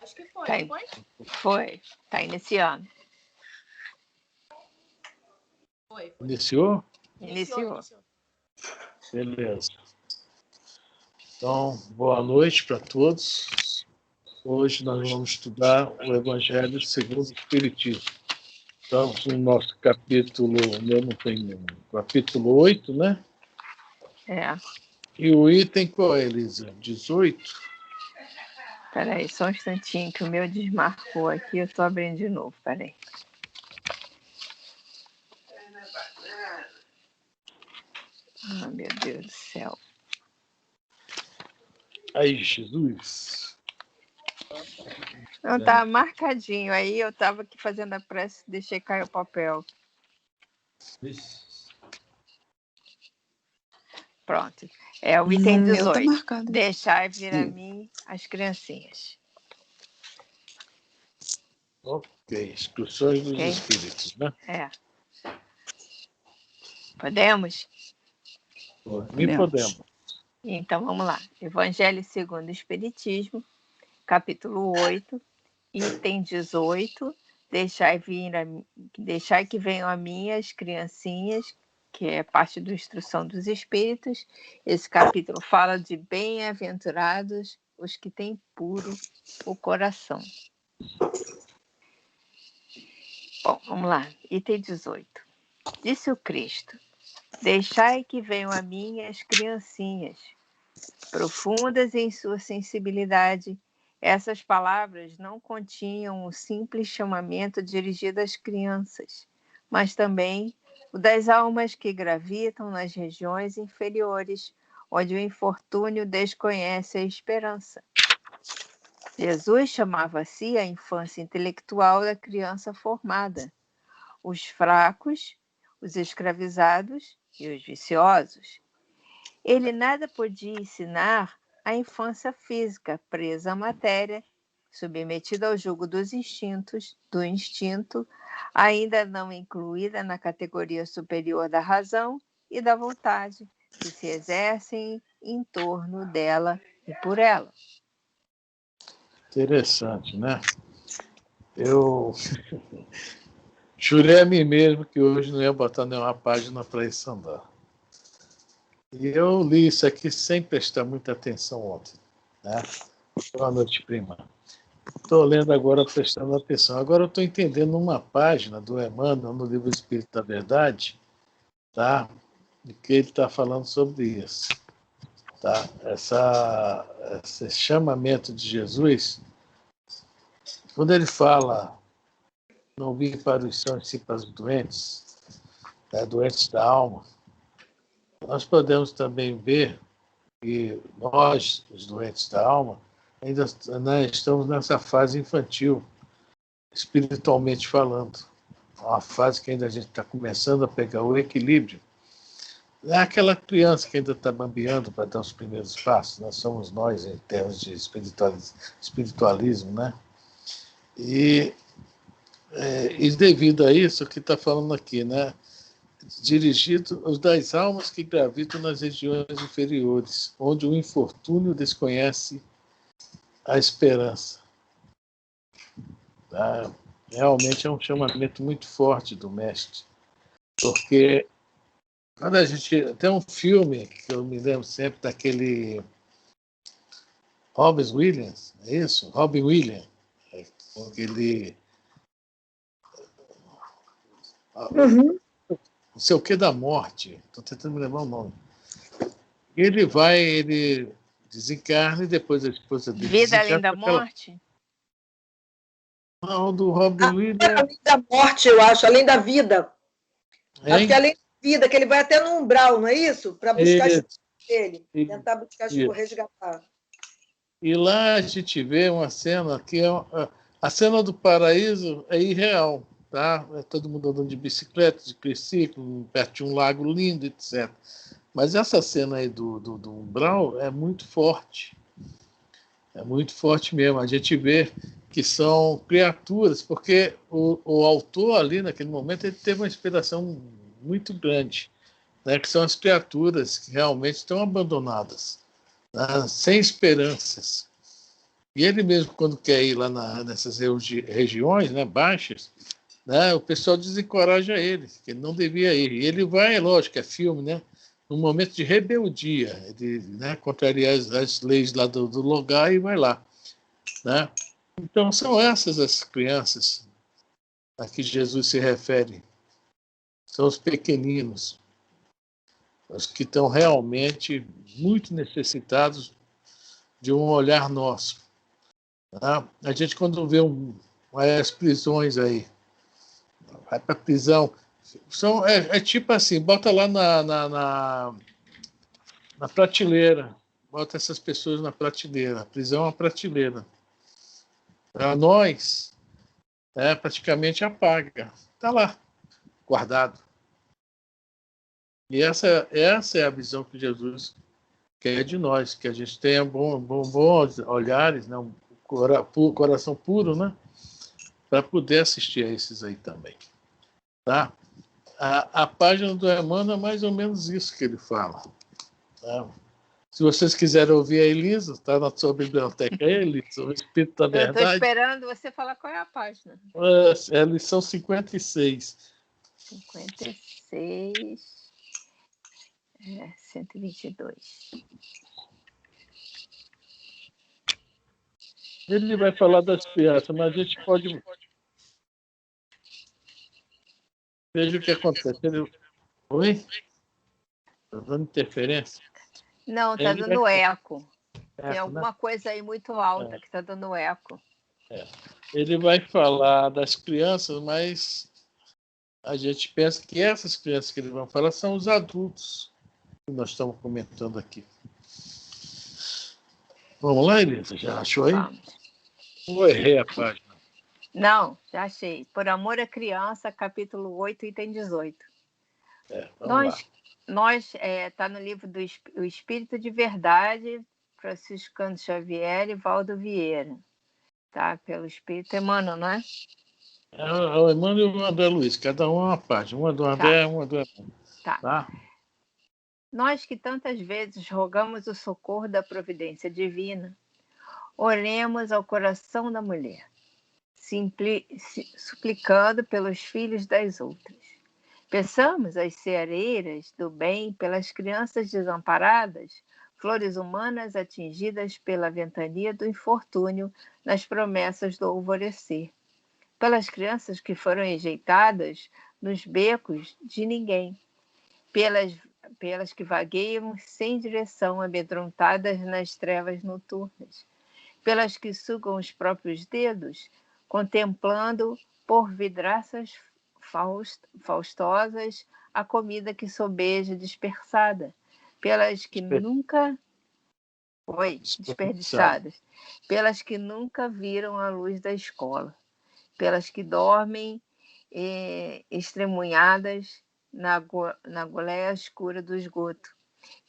Acho que foi, Tá, não foi? foi. Tá iniciando. Foi. Iniciou? Iniciou. Beleza. Então, boa noite para todos. Hoje nós vamos estudar o Evangelho segundo o Espiritismo. Estamos no nosso capítulo, eu não tenho, capítulo 8, né? É. E o item qual é, Elisa? 18? Peraí, só um instantinho que o meu desmarcou aqui. Eu tô abrindo de novo, peraí. Ah, meu Deus do céu. Aí, Jesus. Não, tá marcadinho. Aí eu tava aqui fazendo a prece, deixei cair o papel. Pronto. É o item 18. Tá marcado. Deixai vir a mim as criancinhas. Ok, Instruções dos Espíritos, né? É. Podemos? Podemos. Então vamos lá. Evangelho segundo o Espiritismo, capítulo 8, item 18. Deixai que venham a mim as criancinhas, que é parte da instrução dos espíritos. Esse capítulo fala de bem-aventurados os que têm puro o coração. Bom, vamos lá. Item 18. Disse o Cristo: deixai que venham a mim as criancinhas. Profundas em sua sensibilidade, essas palavras não continham o simples chamamento dirigido às crianças, mas também o das almas que gravitam nas regiões inferiores, onde o infortúnio desconhece a esperança. Jesus chamava assim a infância intelectual da criança formada, os fracos, os escravizados e os viciosos. Ele nada podia ensinar à infância física, presa à matéria, submetida ao jugo dos instintos, do instinto, ainda não incluída na categoria superior da razão e da vontade, que se exercem em torno dela e por ela. Interessante, né? Eu jurei a mim mesmo que hoje não ia botar nenhuma página para isso andar. E eu li isso aqui sem prestar muita atenção ontem, né? Boa noite, prima. Estou lendo agora, prestando atenção. Agora eu estou entendendo uma página do Emmanuel no livro Espírito da Verdade, tá? De que ele está falando sobre isso, tá? Esse chamamento de Jesus, quando ele fala, não vim para os sãos e para os doentes, né, doentes da alma, nós podemos também ver que nós, os doentes da alma, ainda, né, estamos nessa fase infantil, espiritualmente falando. Uma fase que ainda a gente está começando a pegar o equilíbrio. É aquela criança que ainda está bambeando para dar os primeiros passos. Nós somos nós, em termos de espiritualismo, né? E devido a isso, o que está falando aqui, né? Dirigido aos das almas que gravitam nas regiões inferiores, onde o infortúnio desconhece a esperança. Tá? Realmente é um chamamento muito forte do mestre, porque quando a gente tem um filme que eu me lembro sempre daquele Robin Williams, é isso? Robin Williams, aquele não sei o que da morte, estou tentando me lembrar o nome. Ele desencarna e depois a esposa dele Vida além da morte? Não, do Robin Williams. Além da morte, eu acho, além da vida. Acho que além da vida, que ele vai até no umbral, não é isso? Para buscar ele, tentar buscar, resgatar. E lá a gente vê uma cena que é a cena do paraíso é irreal, tá? É todo mundo andando de bicicleta, de triciclo, perto de um lago lindo, etc. Mas essa cena aí do umbral é muito forte. É muito forte mesmo. A gente vê que são criaturas, porque o autor ali, naquele momento, ele teve uma inspiração muito grande, né? Que são as criaturas que realmente estão abandonadas, né? Sem esperanças. E ele mesmo, quando quer ir lá nessas regiões, né, baixas, né, o pessoal desencoraja ele, que ele não devia ir. E ele vai, lógico, é filme, né, num momento de rebeldia, ele, né, contraria as leis lá do lugar e vai lá. Né? Então, são essas as crianças a que Jesus se refere. São os pequeninos, os que estão realmente muito necessitados de um olhar nosso. Tá? A gente, quando vê as prisões aí, vai para a prisão, é tipo assim, bota lá na prateleira, bota essas pessoas na prateleira. A prisão é uma prateleira. Para nós, praticamente apaga. Está lá, guardado. E essa é a visão que Jesus quer de nós, que a gente tenha bons olhares, né? Um coração puro, né? Para poder assistir a esses aí também. Tá? A página do Emmanuel é mais ou menos isso que ele fala. Tá? Se vocês quiserem ouvir a Elisa, está na sua biblioteca aí, Elisa, o Espírito da Eu estou Verdade. esperando você falar qual é a página. É a lição 56. 56. 122. Ele vai falar das crianças, mas a gente pode... Veja o que acontece. Oi? Está dando interferência? Não, está dando eco. Tem Né? alguma coisa aí muito alta que está dando eco. Ele vai falar das crianças, mas a gente pensa que essas crianças que ele vai falar são os adultos que nós estamos comentando aqui. Vamos lá, Elisa? Já achou aí? Vamos. Ou errei a página? Não, já achei. Por Amor à Criança, capítulo 8, item 18. Vamos nós está no livro do O Espírito de Verdade, Franciscano Xavier e Valdo Vieira. Tá? Pelo Espírito Emmanuel, não é? É o Emmanuel e o André Luiz, cada um é uma página. Uma do André, uma do Emmanuel. Tá? Nós que tantas vezes rogamos o socorro da providência divina, oremos ao coração da mulher, suplicando pelos filhos das outras. Peçamos às ceareiras do bem pelas crianças desamparadas, flores humanas atingidas pela ventania do infortúnio nas promessas do alvorecer, pelas crianças que foram enjeitadas nos becos de ninguém, pelas que vagueiam sem direção, amedrontadas nas trevas noturnas, pelas que sugam os próprios dedos, contemplando por vidraças faustosas a comida que sobeja dispersada, pelas que nunca desperdiçadas, pelas que nunca viram a luz da escola, pelas que dormem estremunhadas na goleia escura do esgoto,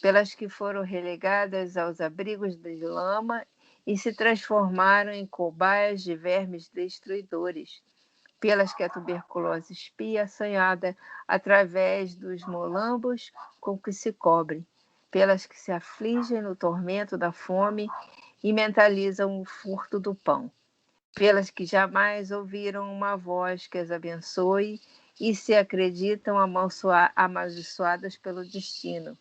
pelas que foram relegadas aos abrigos de lama e se transformaram em cobaias de vermes destruidores, pelas que a tuberculose espia assanhada através dos molambos com que se cobre, pelas que se afligem no tormento da fome e mentalizam o furto do pão, pelas que jamais ouviram uma voz que as abençoe e se acreditam amaldiçoadas pelo destino,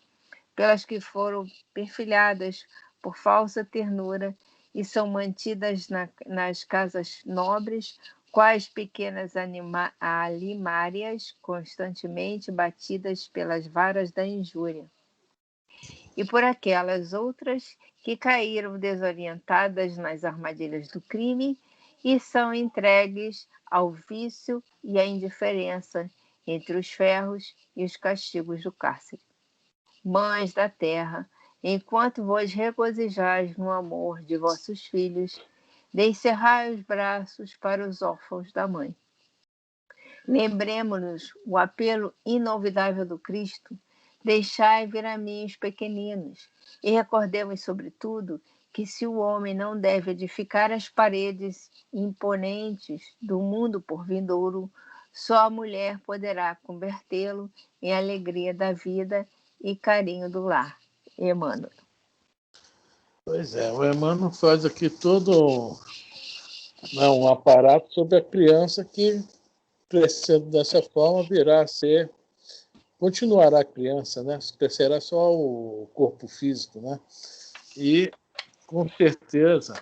pelas que foram perfilhadas por falsa ternura e são mantidas nas casas nobres, quais pequenas alimárias constantemente batidas pelas varas da injúria. E por aquelas outras que caíram desorientadas nas armadilhas do crime e são entregues ao vício e à indiferença entre os ferros e os castigos do cárcere. Mães da terra, enquanto vos regozijais no amor de vossos filhos, descerrai os braços para os órfãos da mãe. Lembremos-nos o apelo inolvidável do Cristo: deixai vir a mim os pequeninos, e recordemos, sobretudo, que se o homem não deve edificar as paredes imponentes do mundo por vindouro, só a mulher poderá convertê-lo em alegria da vida e carinho do lar. Emmanuel. Pois é, o Emmanuel faz aqui todo um aparato sobre a criança que, crescendo dessa forma, virá a ser, continuará criança, né? Crescerá só o corpo físico, né? E, com certeza,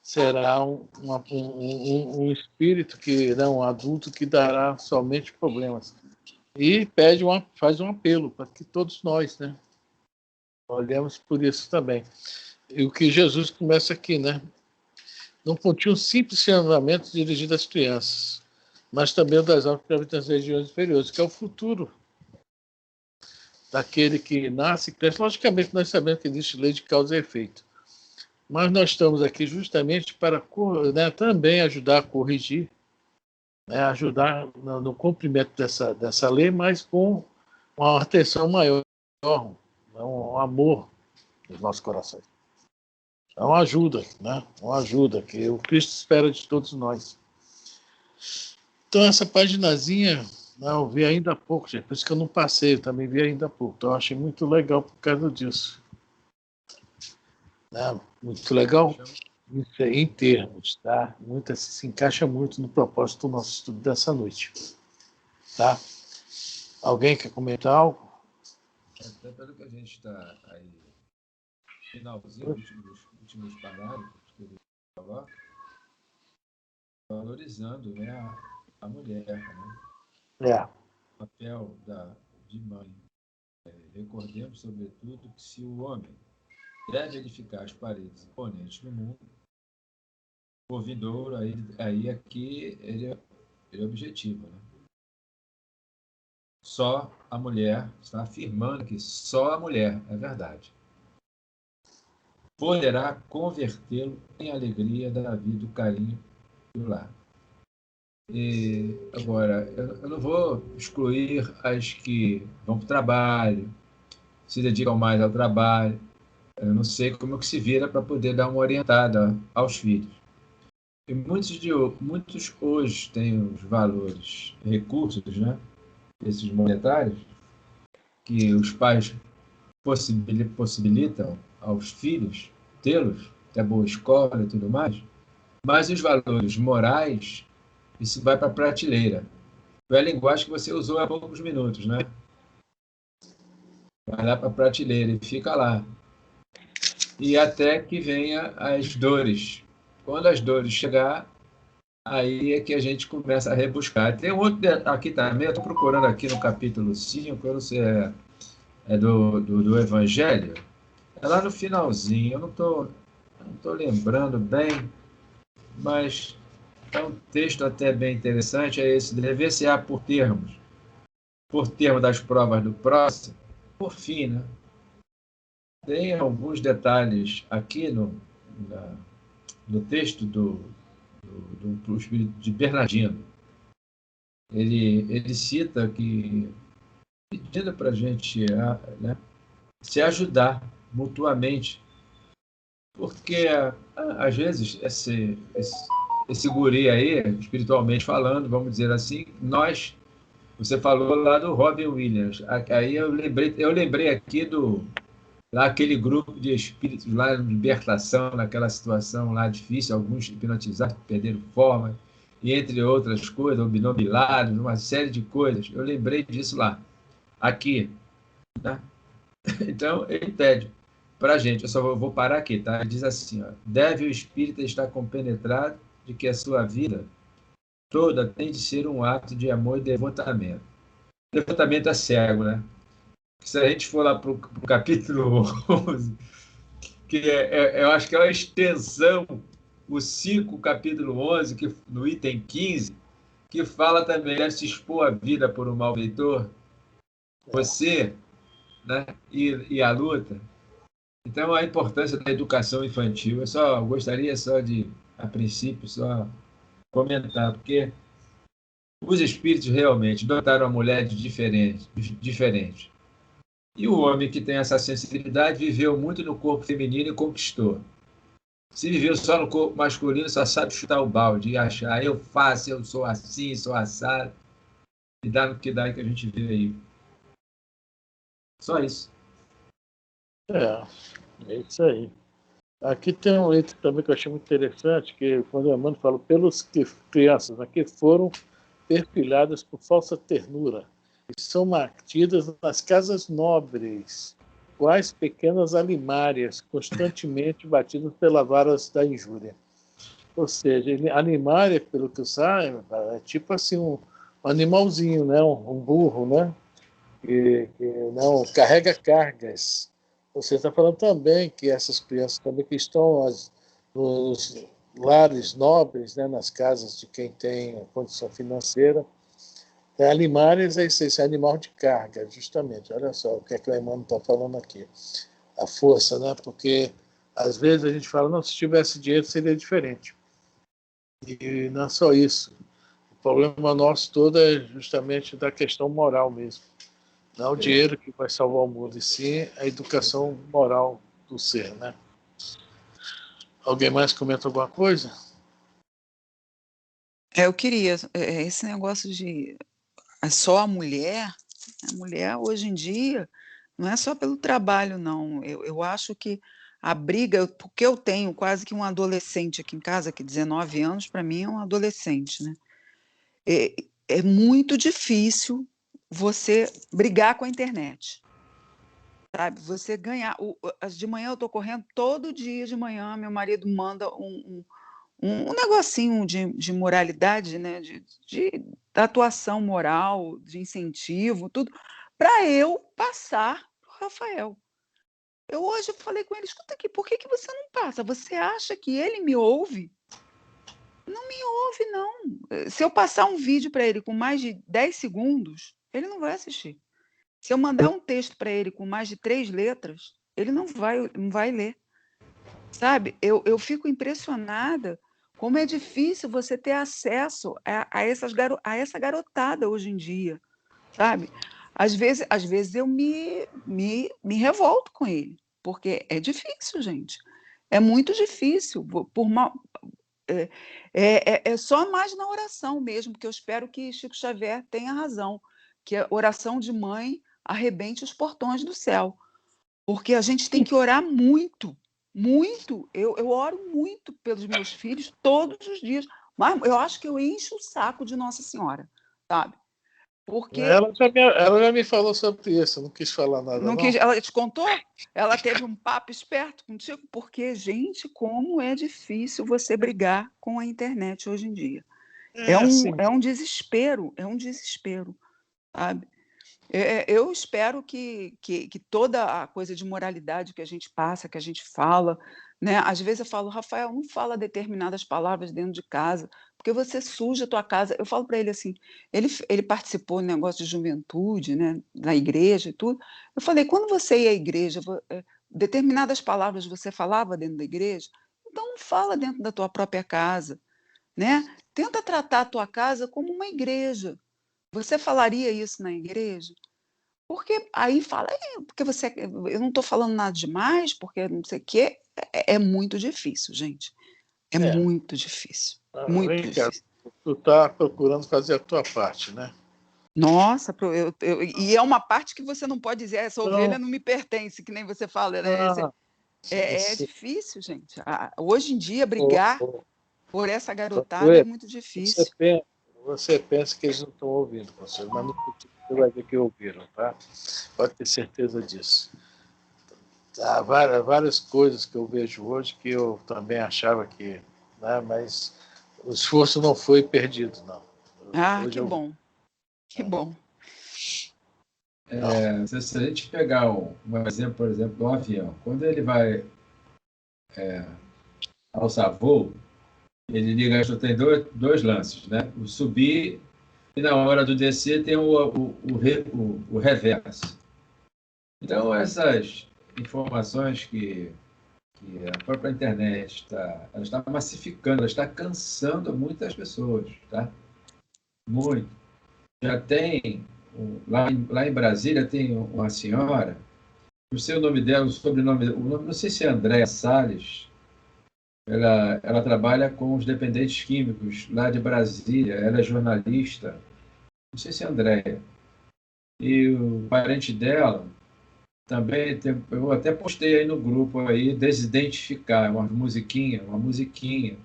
será um espírito que, um adulto que dará somente problemas. E faz um apelo para que todos nós, né, olhemos por isso também. E o que Jesus começa aqui, né? Não continha um simples ensinamento dirigido às crianças, mas também das almas que habitam nas regiões inferiores, que é o futuro daquele que nasce e cresce. Logicamente, nós sabemos que existe lei de causa e efeito, mas nós estamos aqui justamente para, né, também ajudar a corrigir, né, ajudar no cumprimento dessa lei, mas com uma atenção maior, um amor nos nossos corações. É uma ajuda, né? Uma ajuda que o Cristo espera de todos nós. Então, essa paginazinha, eu vi ainda há pouco, gente, por isso que eu não passei, eu também vi ainda há pouco. Então, eu achei muito legal por causa disso. Né? Muito legal em termos, tá? Muito, se encaixa muito no propósito do nosso estudo dessa noite. Tá? Alguém quer comentar algo? Até pelo que a gente está aí, finalzinho, últimos parágrafos que ele coloca, valorizando, né, a mulher, né? É. O papel de mãe. Recordemos, sobretudo, que se o homem deve edificar as paredes imponentes do mundo, o vindouro, aí aqui ele é objetivo, né? Só a mulher, está afirmando que só a mulher, é verdade, poderá convertê-lo em alegria da vida, do carinho do lar. E agora, eu não vou excluir as que vão para o trabalho, se dedicam mais ao trabalho. Eu não sei como que se vira para poder dar uma orientada aos filhos. E muitos hoje têm os valores, recursos, né, esses monetários, que os pais possibilitam aos filhos tê-los, até boa escola e tudo mais, mas os valores morais, isso vai para a prateleira. Foi a linguagem que você usou há poucos minutos, né? Vai lá para a prateleira e fica lá. E até que venha as dores. Quando as dores chegar, aí é que a gente começa a rebuscar. Tem um outro aqui também, eu estou procurando aqui no capítulo 5, eu não sei, é do Evangelho. É lá no finalzinho, eu não tô lembrando bem, mas é um texto até bem interessante, é esse, dever-se-á por termo das provas do próximo, por fim, né? Tem alguns detalhes aqui no texto do Espírito de Bernardino. Ele cita que, pedindo para a gente, né, se ajudar mutuamente, porque às vezes esse guri aí, espiritualmente falando, vamos dizer assim, você falou lá do Robin Williams, aí eu lembrei aqui lá aquele grupo de espíritos lá de libertação, naquela situação lá difícil, alguns hipnotizados, perderam forma, e entre outras coisas, obnubilados, uma série de coisas. Eu lembrei disso lá, aqui, né? Então, ele pede para a gente, eu só vou parar aqui, tá? Ele diz assim, ó, deve o espírita estar compenetrado de que a sua vida toda tem de ser um ato de amor e devotamento. Devotamento é cego, né? Se a gente for lá para o capítulo 11, que eu acho que é uma extensão, o 5, capítulo 11, que, no item 15, que fala também, deve se expor a vida por um malfeitor, você, né, e a luta. Então, a importância da educação infantil, eu gostaria de, a princípio, só comentar, porque os espíritos realmente dotaram a mulher de diferente. E o homem que tem essa sensibilidade viveu muito no corpo feminino e conquistou. Se viveu só no corpo masculino, só sabe chutar o balde e achar, eu faço, eu sou assim, sou assado. E dá no que dá que a gente vê aí. Só isso. É isso aí. Aqui tem um item também que eu achei muito interessante, que quando o Emmanuel fala, pelos que crianças aqui foram perfilhadas por falsa ternura e são mantidas nas casas nobres, quais pequenas alimárias, constantemente batidas pelas varas da injúria. Ou seja, animária, pelo que eu saiba, é tipo assim um animalzinho, né? Um burro, né? Que não carrega cargas. Você está falando também que essas crianças também que estão nos lares nobres, né, nas casas de quem tem condição financeira, animais é esse animal de carga, justamente. Olha só o que a Emmanuel está falando aqui. A força, né? Porque às vezes a gente fala, não, se tivesse dinheiro seria diferente. E não é só isso. O problema nosso todo é justamente da questão moral mesmo. Não é o dinheiro que vai salvar o mundo, e sim a educação moral do ser, né? Alguém mais comenta alguma coisa? Eu queria, esse negócio de só a mulher hoje em dia, não é só pelo trabalho, não. Eu acho que a briga, porque eu tenho quase que um adolescente aqui em casa, que 19 anos, para mim é um adolescente, né? É muito difícil você brigar com a internet. Sabe, você ganhar. De manhã eu estou correndo, todo dia de manhã, meu marido manda um negocinho de moralidade, né? De atuação moral, de incentivo, tudo, para eu passar para o Rafael. Eu hoje falei com ele, escuta aqui, por que você não passa? Você acha que ele me ouve? Não me ouve, não. Se eu passar um vídeo para ele com mais de 10 segundos, ele não vai assistir. Se eu mandar um texto para ele com mais de 3 letras, ele não vai ler. Sabe? Eu fico impressionada como é difícil você ter acesso a essa garotada hoje em dia, sabe? Às vezes eu me revolto com ele, porque é difícil, gente. É muito difícil. É só mais na oração mesmo, porque eu espero que Chico Xavier tenha razão, que a oração de mãe arrebente os portões do céu. Porque a gente tem que orar muito, muito. Eu oro muito pelos meus filhos todos os dias, mas eu acho que eu encho o saco de Nossa Senhora, sabe? Porque Ela já me falou sobre isso, não quis falar nada, não. Ela te contou? Ela teve um papo esperto contigo? Porque, gente, como é difícil você brigar com a internet hoje em dia. É um desespero, sabe? Eu espero que toda a coisa de moralidade que a gente passa, que a gente fala, né? Às vezes eu falo, Rafael, não fala determinadas palavras dentro de casa, porque você suja a tua casa. Eu falo para ele assim, ele participou do negócio de juventude, né? Da igreja e tudo. Eu falei, quando você ia à igreja, determinadas palavras você falava dentro da igreja, então não fala dentro da tua própria casa, né? Tenta tratar a tua casa como uma igreja. Você falaria isso na igreja? Porque aí fala, porque eu não estou falando nada demais, porque não sei o quê. É muito difícil, gente. É muito difícil. Muito difícil. Tu está procurando fazer a tua parte, né? Nossa, e é uma parte que você não pode dizer, essa ovelha não me pertence, que nem você fala, né? É difícil, gente. Hoje em dia, brigar por essa garotada é muito difícil. Você pensa que eles não estão ouvindo, mas no futuro você vai ver que ouviram, tá? Pode ter certeza disso. Há várias coisas que eu vejo hoje que eu também achava que... Né, mas o esforço não foi perdido, não. Hoje que bom. Que bom. Se a gente pegar um exemplo, por exemplo, do avião, quando ele vai alçar voo, ele liga, tem dois lances, né? O subir e na hora do descer tem o reverso. Então, essas informações que a própria internet ela está massificando, ela está cansando muitas pessoas, tá? Muito. Já tem, lá em Brasília, tem uma senhora, não sei o nome dela, o nome, não sei se é Andréa Salles. Ela trabalha com os dependentes químicos lá de Brasília, ela é jornalista, não sei se é Andréia. E o parente dela também eu até postei aí no grupo aí, desidentificar uma musiquinha,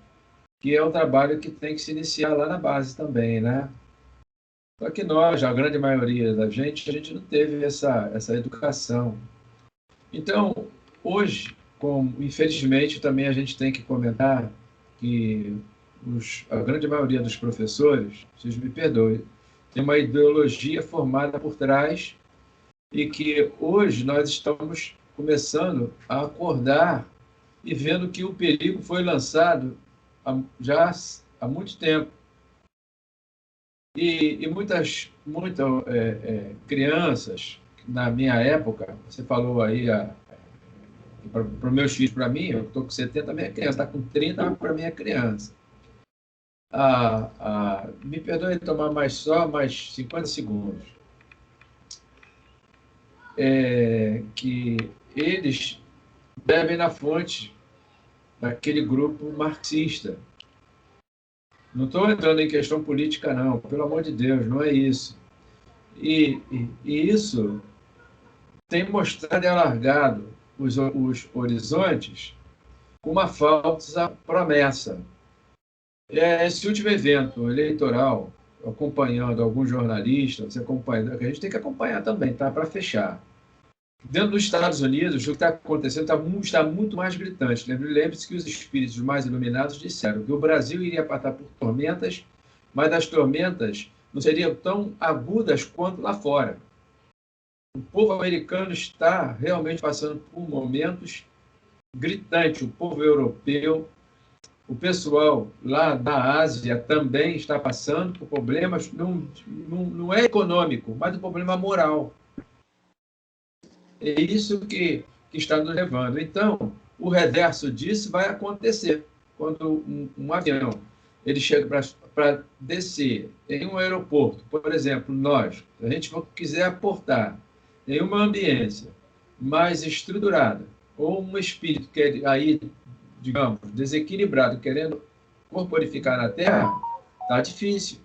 que é um trabalho que tem que se iniciar lá na base também, né? Só que nós, a grande maioria da gente, a gente não teve essa educação. Então, hoje, infelizmente, também a gente tem que comentar que a grande maioria dos professores, vocês me perdoem, tem uma ideologia formada por trás e que hoje nós estamos começando a acordar e vendo que o perigo foi lançado já há muito tempo. E muitas crianças, na minha época, você falou aí, para os meus filhos, para mim, eu estou com 70, a minha criança está com 30, para mim é criança. Me perdoe tomar mais 50 segundos. Que eles bebem na fonte daquele grupo marxista. Não estou entrando em questão política, não, pelo amor de Deus, não é isso. E isso tem mostrado e alargado os horizontes com uma falsa promessa. Esse último evento eleitoral, acompanhando alguns jornalistas, que a gente tem que acompanhar também, tá? Para fechar. Dentro dos Estados Unidos, o que está acontecendo está muito mais gritante. Lembre-se que os espíritos mais iluminados disseram que o Brasil iria passar por tormentas, mas as tormentas não seriam tão agudas quanto lá fora. O povo americano está realmente passando por momentos gritantes. O povo europeu, o pessoal lá da Ásia também está passando por problemas, não é econômico, mas um problema moral. É isso que está nos levando. Então, o reverso disso vai acontecer. Quando um avião ele chega para descer em um aeroporto, por exemplo, nós, se a gente quiser aportar em uma ambiência mais estruturada, ou um espírito que aí, digamos, desequilibrado, querendo corporificar na Terra, está difícil.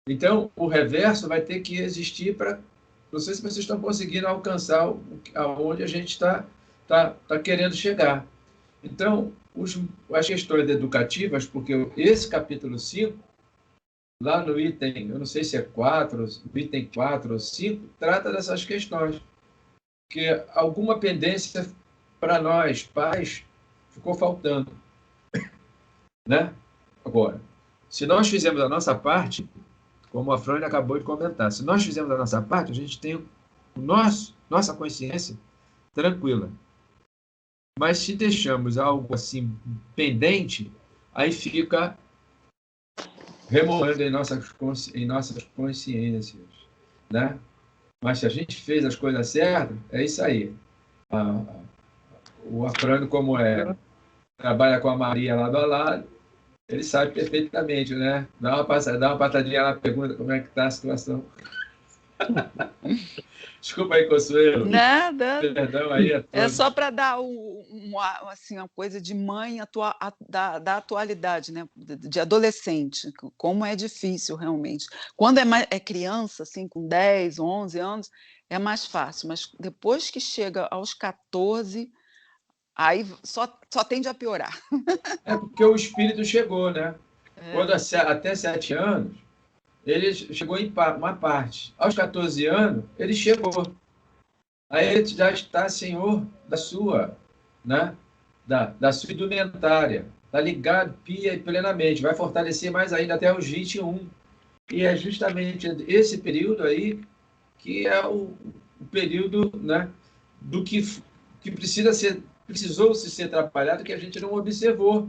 Então, o reverso vai ter que existir para... Não sei se vocês estão conseguindo alcançar aonde a gente está querendo chegar. Então, as questões educativas, porque esse capítulo 5, lá no item, eu não sei se é 4, no item 4 ou 5, trata dessas questões. Que alguma pendência para nós, pais, ficou faltando. Né? Agora, se nós fizermos a nossa parte, como a Freud acabou de comentar, se nós fizermos a nossa parte, a gente tem nossa consciência tranquila. Mas se deixamos algo assim pendente, aí fica remoendo em nossas consciências. Né? Mas se a gente fez as coisas certas, é isso aí. O Afrânio, como trabalha com a Maria lado a lado, ele sabe perfeitamente, né? Dá uma patadinha na pergunta, como é que está a situação. Desculpa aí, Consuelo. Nada. Perdão aí a todos. É só para dar uma coisa de mãe da atualidade, né? De adolescente, como é difícil realmente. Quando é criança, assim, com 10, 11 anos, é mais fácil, mas depois que chega aos 14, aí só tende a piorar. É porque o espírito chegou, né? Quando até 7 anos, ele chegou em uma parte. Aos 14 anos, ele chegou. Aí ele já está senhor da sua, né? da sua indumentária. Está ligado pia e plenamente. Vai fortalecer mais ainda até os 21. E é justamente esse período aí que é o período, né, do que precisou ser trabalhado, que a gente não observou.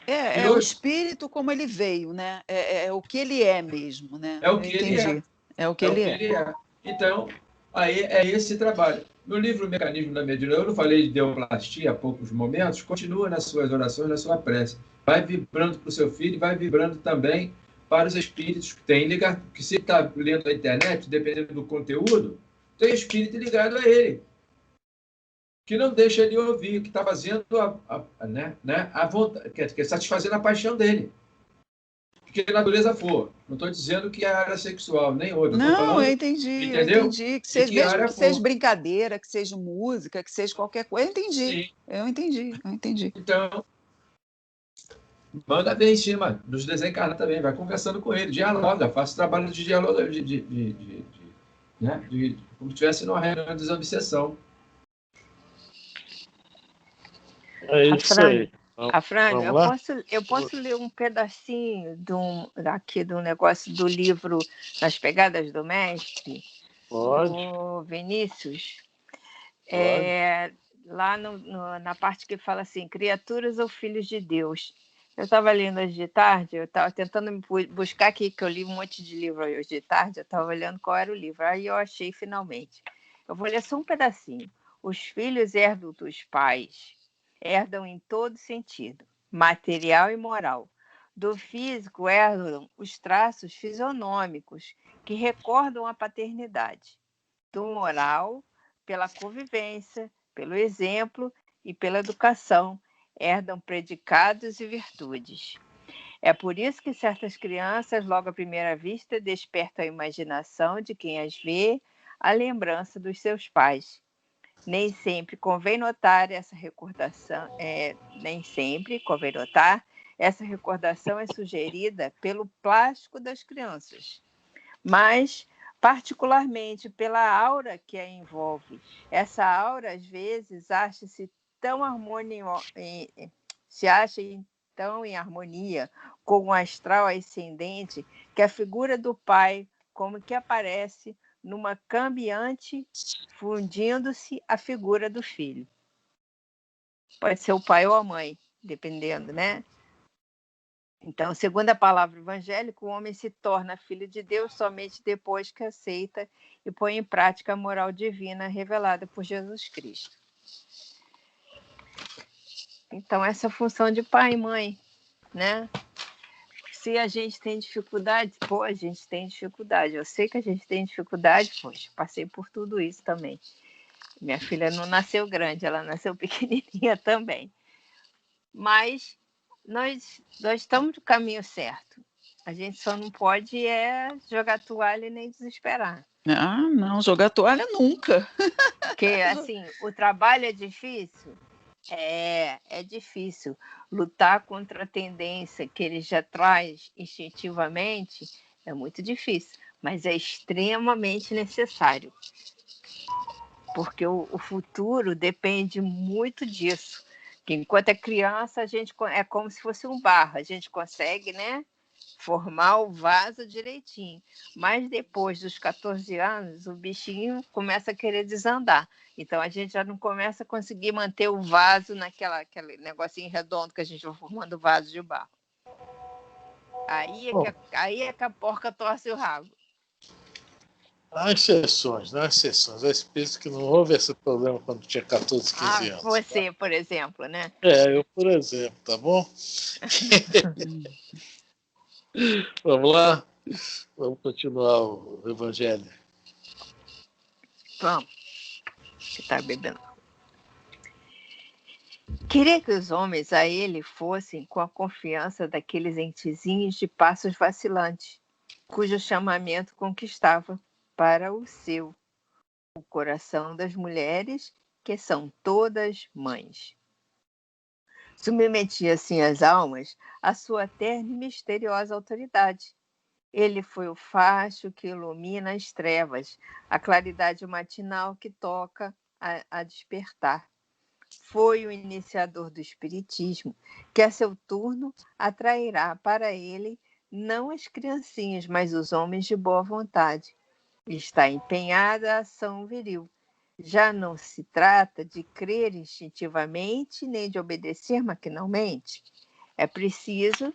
É o espírito como ele veio, né? É o que ele é mesmo, né? É o que ele é. É o que ele é. Então, aí é esse trabalho. No livro Mecanismo da Mediunidade, eu não falei de deoplastia há poucos momentos, continua nas suas orações, na sua prece. Vai vibrando para o seu filho, vai vibrando também para os espíritos que têm ligado, que se está lendo a internet, dependendo do conteúdo, tem espírito ligado a ele, que não deixa ele ouvir, que está fazendo a vontade, que satisfazendo a paixão dele. que natureza for. Não estou dizendo que é área sexual, nem outra. Não, eu entendi, entendeu? eu entendi. Que seja, que mesmo que seja for. brincadeira, que seja música, que seja qualquer coisa. Eu entendi. Sim. Eu entendi. Então, manda bem em cima dos desencarnados também, vai conversando com ele, dialoga, faça trabalho de diálogo, né? Como se estivesse numa reunião de desobsessão. É isso aí. Afrânio, eu posso ler um pedacinho aqui do negócio do livro Nas Pegadas do Mestre? Pode. Do Vinícius. Lá na parte que fala assim, criaturas ou filhos de Deus. Eu estava lendo hoje de tarde, eu estava tentando buscar aqui, que eu li um monte de livro hoje de tarde, eu estava olhando qual era o livro, aí eu achei finalmente. Eu vou ler só um pedacinho. Os filhos herdam dos pais, herdam em todo sentido, material e moral. Do físico herdam os traços fisionômicos, que recordam a paternidade. Do moral, pela convivência, pelo exemplo e pela educação, herdam predicados e virtudes. É por isso que certas crianças, logo à primeira vista, despertam a imaginação de quem as vê, a lembrança dos seus pais. Nem sempre convém notar essa recordação, essa recordação é sugerida pelo plástico das crianças, mas particularmente pela aura que a envolve. Essa aura, às vezes, acha-se tão tão em harmonia com o astral ascendente que a figura do pai como que aparece numa cambiante, fundindo-se a figura do filho. Pode ser o pai ou a mãe, dependendo, né? Então, segundo a palavra evangélica, o homem se torna filho de Deus somente depois que aceita e põe em prática a moral divina revelada por Jesus Cristo. Então, essa função de pai e mãe, né? Se a gente tem dificuldade, a gente tem dificuldade. Eu sei que a gente tem dificuldade, poxa, passei por tudo isso também. Minha filha não nasceu grande, ela nasceu pequenininha também. Mas nós estamos no caminho certo. A gente só não pode jogar toalha e nem desesperar. Ah, não, jogar toalha nunca. Porque, assim, o trabalho é difícil? É difícil. Lutar contra a tendência que ele já traz instintivamente é muito difícil, mas é extremamente necessário. Porque o futuro depende muito disso. Que enquanto é criança, a gente é como se fosse um barro, a gente consegue, né, formar o vaso direitinho. Mas depois dos 14 anos, o bichinho começa a querer desandar. Então a gente já não começa a conseguir manter o vaso aquele negocinho redondo que a gente vai formando o vaso de barro. Aí é que a porca torce o rabo. Há exceções, não há exceções. Há espíritos que não houve esse problema quando tinha 14, 15 anos. Você, tá? Por exemplo, né? Eu, por exemplo, tá bom? Vamos lá? Vamos continuar o Evangelho. Vamos. Você está bebendo. Queria que os homens a ele fossem com a confiança daqueles entezinhos de passos vacilantes, cujo chamamento conquistava para o coração das mulheres, que são todas mães. Submetia assim as almas à sua terna e misteriosa autoridade. Ele foi o facho que ilumina as trevas, a claridade matinal que toca a despertar. Foi o iniciador do espiritismo, que a seu turno atrairá para ele não as criancinhas, mas os homens de boa vontade. Está empenhada a ação viril. Já não se trata de crer instintivamente, nem de obedecer maquinalmente. É preciso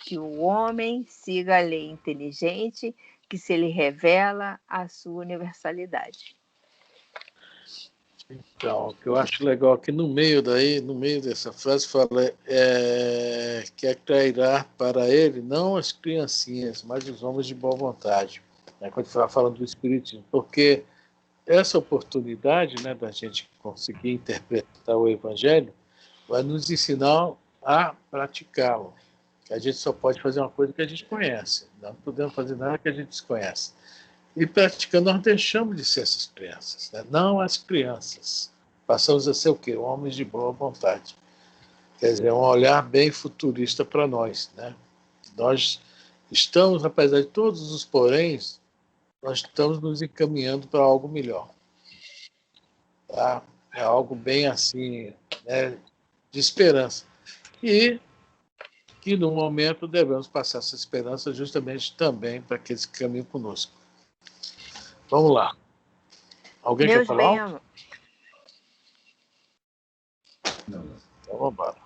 que o homem siga a lei inteligente que se lhe revela a sua universalidade. Então, o que eu acho legal aqui no meio dessa frase, fala que atrairá para ele não as criancinhas, mas os homens de boa vontade. Né, quando ele falando do espiritismo, porque essa oportunidade, né, da gente conseguir interpretar o Evangelho vai nos ensinar a praticá-lo. que a gente só pode fazer uma coisa que a gente conhece, não podemos fazer nada que a gente desconhece. E praticando, nós deixamos de ser essas crianças, né? Não as crianças. Passamos a ser o quê? Homens de boa vontade. Quer dizer, um olhar bem futurista para nós, né? Nós estamos, apesar de todos os poréns, nós estamos nos encaminhando para algo melhor. Tá? É algo bem assim, né, de esperança. E que, no momento, devemos passar essa esperança justamente também para aqueles que caminham conosco. Vamos lá. Alguém quer falar? Não. Então, vamos embora.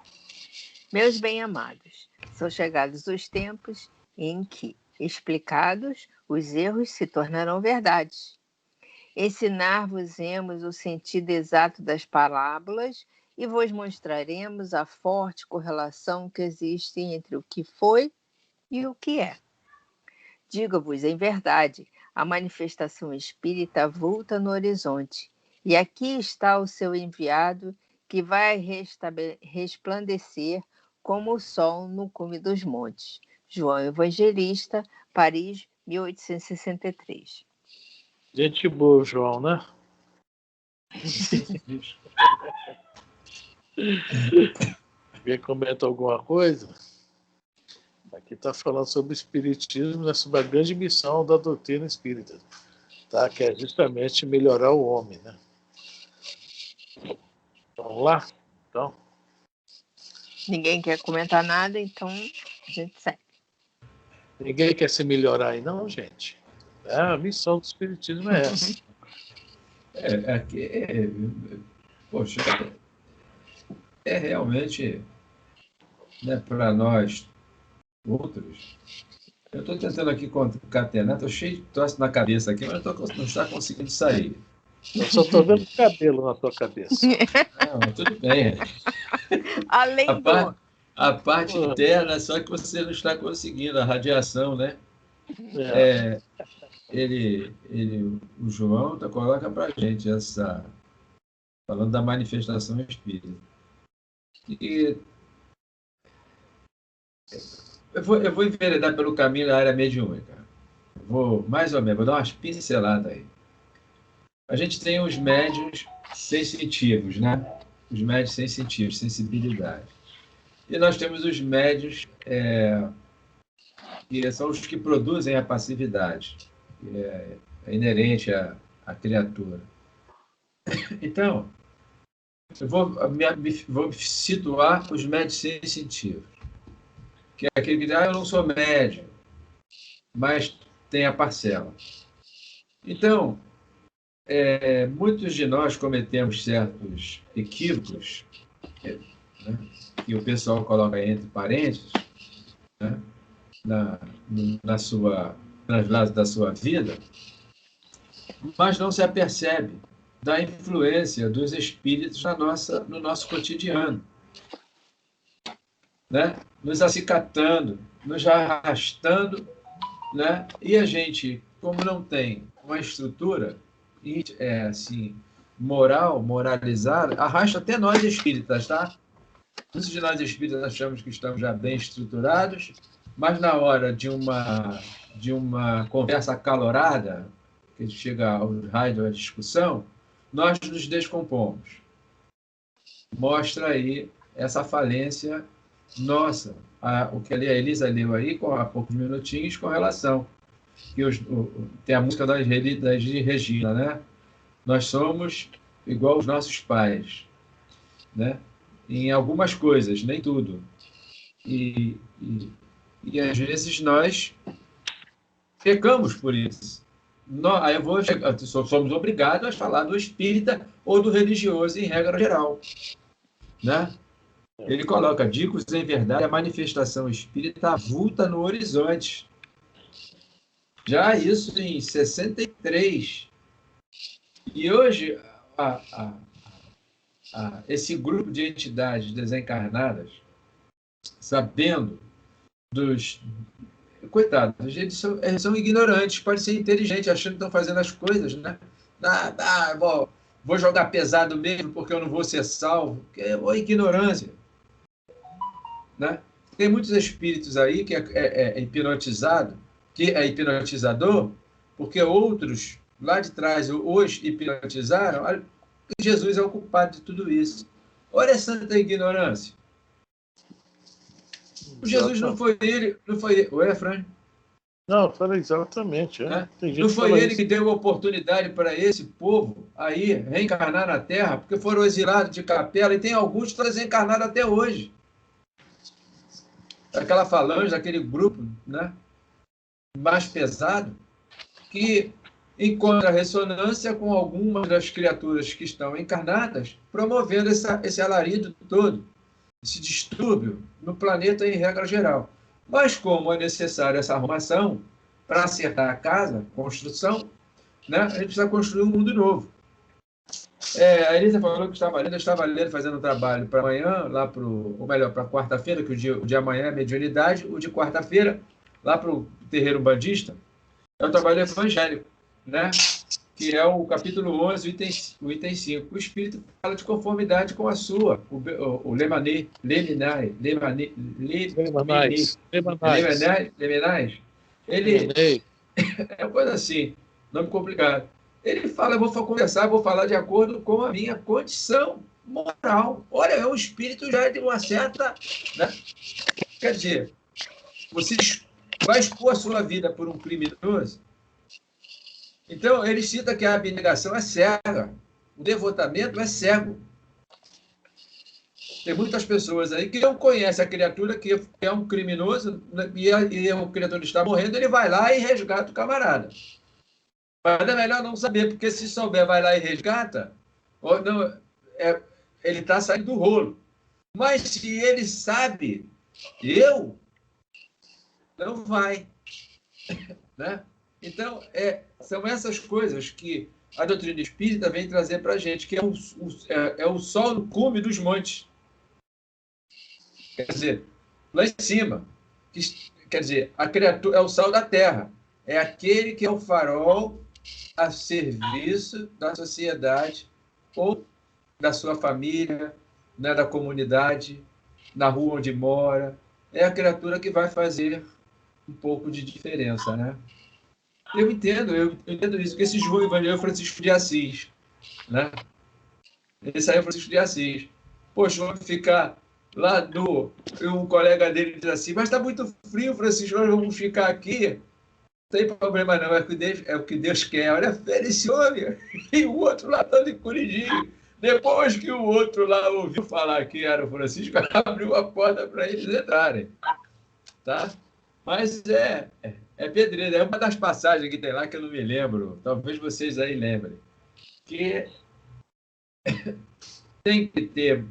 Meus bem-amados, são chegados os tempos em que, explicados, os erros se tornarão verdades. Ensinar-vos-emos o sentido exato das parábolas e vos mostraremos a forte correlação que existe entre o que foi e o que é. Digo-vos em verdade, a manifestação espírita avulta no horizonte, e aqui está o seu enviado, que vai resplandecer como o sol no cume dos montes. João Evangelista, Paris, 1863. Gente boa, João, né? Alguém comenta alguma coisa? Aqui está falando sobre o espiritismo, né, sobre a grande missão da doutrina espírita, tá? Que é justamente melhorar o homem, né? Vamos lá? Então. Ninguém quer comentar nada, então a gente segue. Ninguém quer se melhorar aí, não, gente. A missão do espiritismo é essa. Poxa, é realmente, né, para nós outros. Eu estou tentando aqui concatenar, estou cheio de troço na cabeça aqui, mas não está conseguindo sair. Eu só estou vendo cabelo na tua cabeça. Não, tudo bem. Além a parte interna, só que você não está conseguindo, a radiação, né? O João coloca para a gente falando da manifestação espírita. E eu vou enveredar pelo caminho da área mediúnica. Mais ou menos, vou dar umas pinceladas aí. A gente tem os médiuns sensitivos, né? Os médiuns sensitivos, sensibilidade. E nós temos os médiuns que são os que produzem a passividade, que é inerente à criatura. Então, eu vou situar os médiuns sensitivos, que é aquele que diz, eu não sou médium, mas tem a parcela. Então, muitos de nós cometemos certos equívocos, né, que o pessoal coloca entre parênteses, né, na sua translado da sua vida, mas não se apercebe da influência dos espíritos no nosso cotidiano, né? Nos acicatando, nos arrastando, né? E a gente, como não tem uma estrutura assim, moralizada, arrasta até nós espíritas, tá? Muitos de nós espíritas achamos que estamos já bem estruturados, mas na hora de uma conversa acalorada, que chega ao raio da discussão, nós nos descompomos. Mostra aí essa falência nossa, o que a Elisa leu aí há poucos minutinhos com relação, que tem a música da Regina, né? Nós somos igual aos nossos pais, né? Em algumas coisas, nem tudo. E às vezes nós pecamos por isso. Aí somos obrigados a falar do espírita ou do religioso em regra geral, né? Ele coloca, digo-vos em verdade, a manifestação espírita avulta no horizonte. Já isso em 63. E hoje, esse grupo de entidades desencarnadas, sabendo coitados, eles são ignorantes, podem ser inteligentes, achando que estão fazendo as coisas, né? Vou jogar pesado mesmo porque eu não vou ser salvo. É uma ignorância, né? Tem muitos espíritos aí que é hipnotizado, que é hipnotizador, porque outros lá de trás os hipnotizaram. Jesus é o culpado de tudo isso. Olha essa santa ignorância. O Jesus não foi ele, não foi ele. Oi, Efraim? Não, eu falei exatamente. Né? Tem gente não que foi fala ele isso. que deu oportunidade para esse povo aí reencarnar na Terra, porque foram exilados de capela, e tem alguns que estão desencarnados até hoje. Aquela falange, daquele grupo, né, mais pesado, que encontra ressonância com algumas das criaturas que estão encarnadas, promovendo esse alarido todo, esse distúrbio no planeta em regra geral. Mas como é necessário essa arrumação para acertar a casa, construção, né, a gente precisa construir um mundo novo. A Elisa falou que estava lendo, eu estava lendo, fazendo um trabalho para amanhã, ou melhor, para quarta-feira, que o de amanhã é mediunidade, o de quarta-feira, lá para o terreiro bandista, é o trabalho evangélico, né? Que é o capítulo 11, o item 5. O espírito fala de conformidade com a sua, o Lemanais, ele é uma coisa assim, nome complicado. Ele fala, eu vou conversar, vou falar de acordo com a minha condição moral. Olha, é um espírito já de uma certa... Né? Quer dizer, você vai expor a sua vida por um criminoso. Então, ele cita que a abnegação é cega. O devotamento é cego. Tem muitas pessoas aí que não conhecem a criatura que é um criminoso, e o criatura está morrendo, ele vai lá e resgata o camarada. Mas é melhor não saber, porque se souber, vai lá e resgata, ou não, ele está saindo do rolo. Mas se ele sabe, não vai. Né? Então, são essas coisas que a doutrina espírita vem trazer para a gente, que é o sol no cume dos montes. Quer dizer, lá em cima. Quer dizer, a criatura é o sal da terra. É aquele que é o farol a serviço da sociedade ou da sua família, né, da comunidade, na rua onde mora. É a criatura que vai fazer um pouco de diferença, né? Eu entendo isso, porque esse João Evangelho é Francisco de Assis, né? Esse aí é Francisco de Assis. Poxa, vamos ficar lá um colega dele diz assim, mas está muito frio, Francisco, nós vamos ficar aqui. Não tem problema não, é o que Deus quer. Olha a fé desse homem. E o outro lá está de Curijinho. Depois que o outro lá ouviu falar que era o Francisco, abriu a porta para eles entrarem. Tá? Mas é pedreira. É uma das passagens que tem lá que eu não me lembro. Talvez vocês aí lembrem. Que tem que ter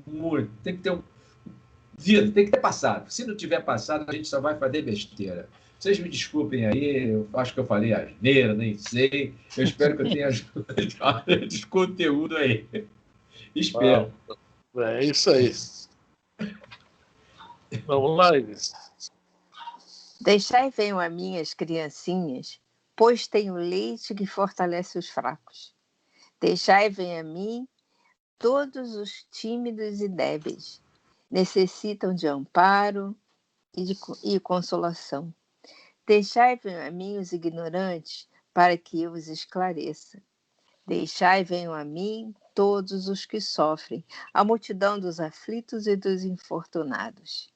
muito, tem que ter vida, tem que ter passado. Se não tiver passado, a gente só vai fazer besteira. Vocês me desculpem aí, eu acho que eu falei asneira, nem sei. Eu espero que eu tenha ajudado de conteúdo aí. Espero. É isso aí. Vamos lá, Iris. Deixai venham a mim as criancinhas, pois tenho leite que fortalece os fracos. Deixai venham a mim todos os tímidos e débeis. Necessitam de amparo e consolação. Deixai venham a mim os ignorantes, para que eu os esclareça. Deixai venham a mim todos os que sofrem, a multidão dos aflitos e dos infortunados.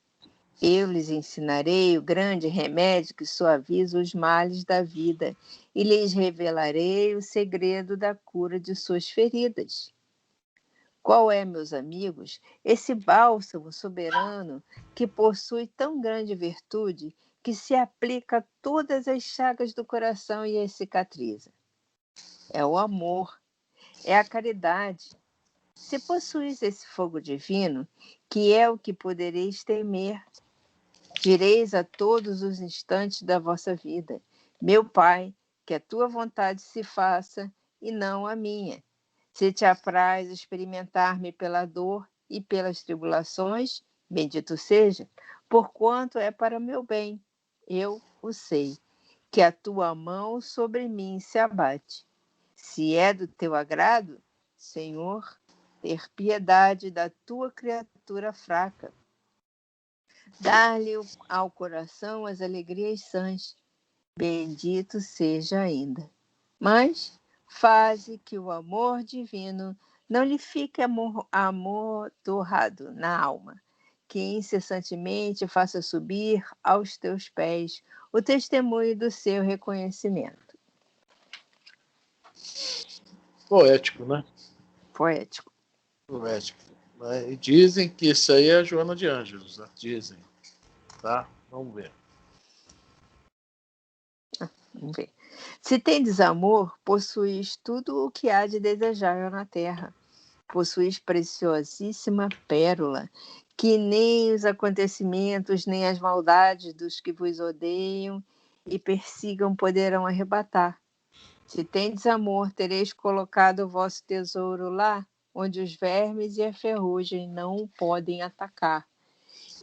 Eu lhes ensinarei o grande remédio que suaviza os males da vida e lhes revelarei o segredo da cura de suas feridas. Qual é, meus amigos, esse bálsamo soberano que possui tão grande virtude que se aplica a todas as chagas do coração e as cicatriza? É o amor, é a caridade. Se possuis esse fogo divino, que é o que podereis temer, direis a todos os instantes da vossa vida: meu Pai, que a tua vontade se faça e não a minha. Se te apraz experimentar-me pela dor e pelas tribulações, bendito seja, porquanto é para meu bem. Eu o sei, que a tua mão sobre mim se abate. Se é do teu agrado, Senhor, ter piedade da tua criatura fraca. dar-lhe ao coração as alegrias sãs, bendito seja ainda. Mas faze que o amor divino não lhe fique amodorrado na alma, que incessantemente faça subir aos teus pés o testemunho do seu reconhecimento. Poético, né? Poético. Poético. E dizem que isso aí é a Joana de Ângelos, né? Dizem. Tá? Vamos ver. Vamos ver. Se tendes amor, possuis tudo o que há de desejar na terra. Possuis preciosíssima pérola, que nem os acontecimentos, nem as maldades dos que vos odeiam e persigam poderão arrebatar. Se tendes amor, tereis colocado o vosso tesouro lá, onde os vermes e a ferrugem não o podem atacar.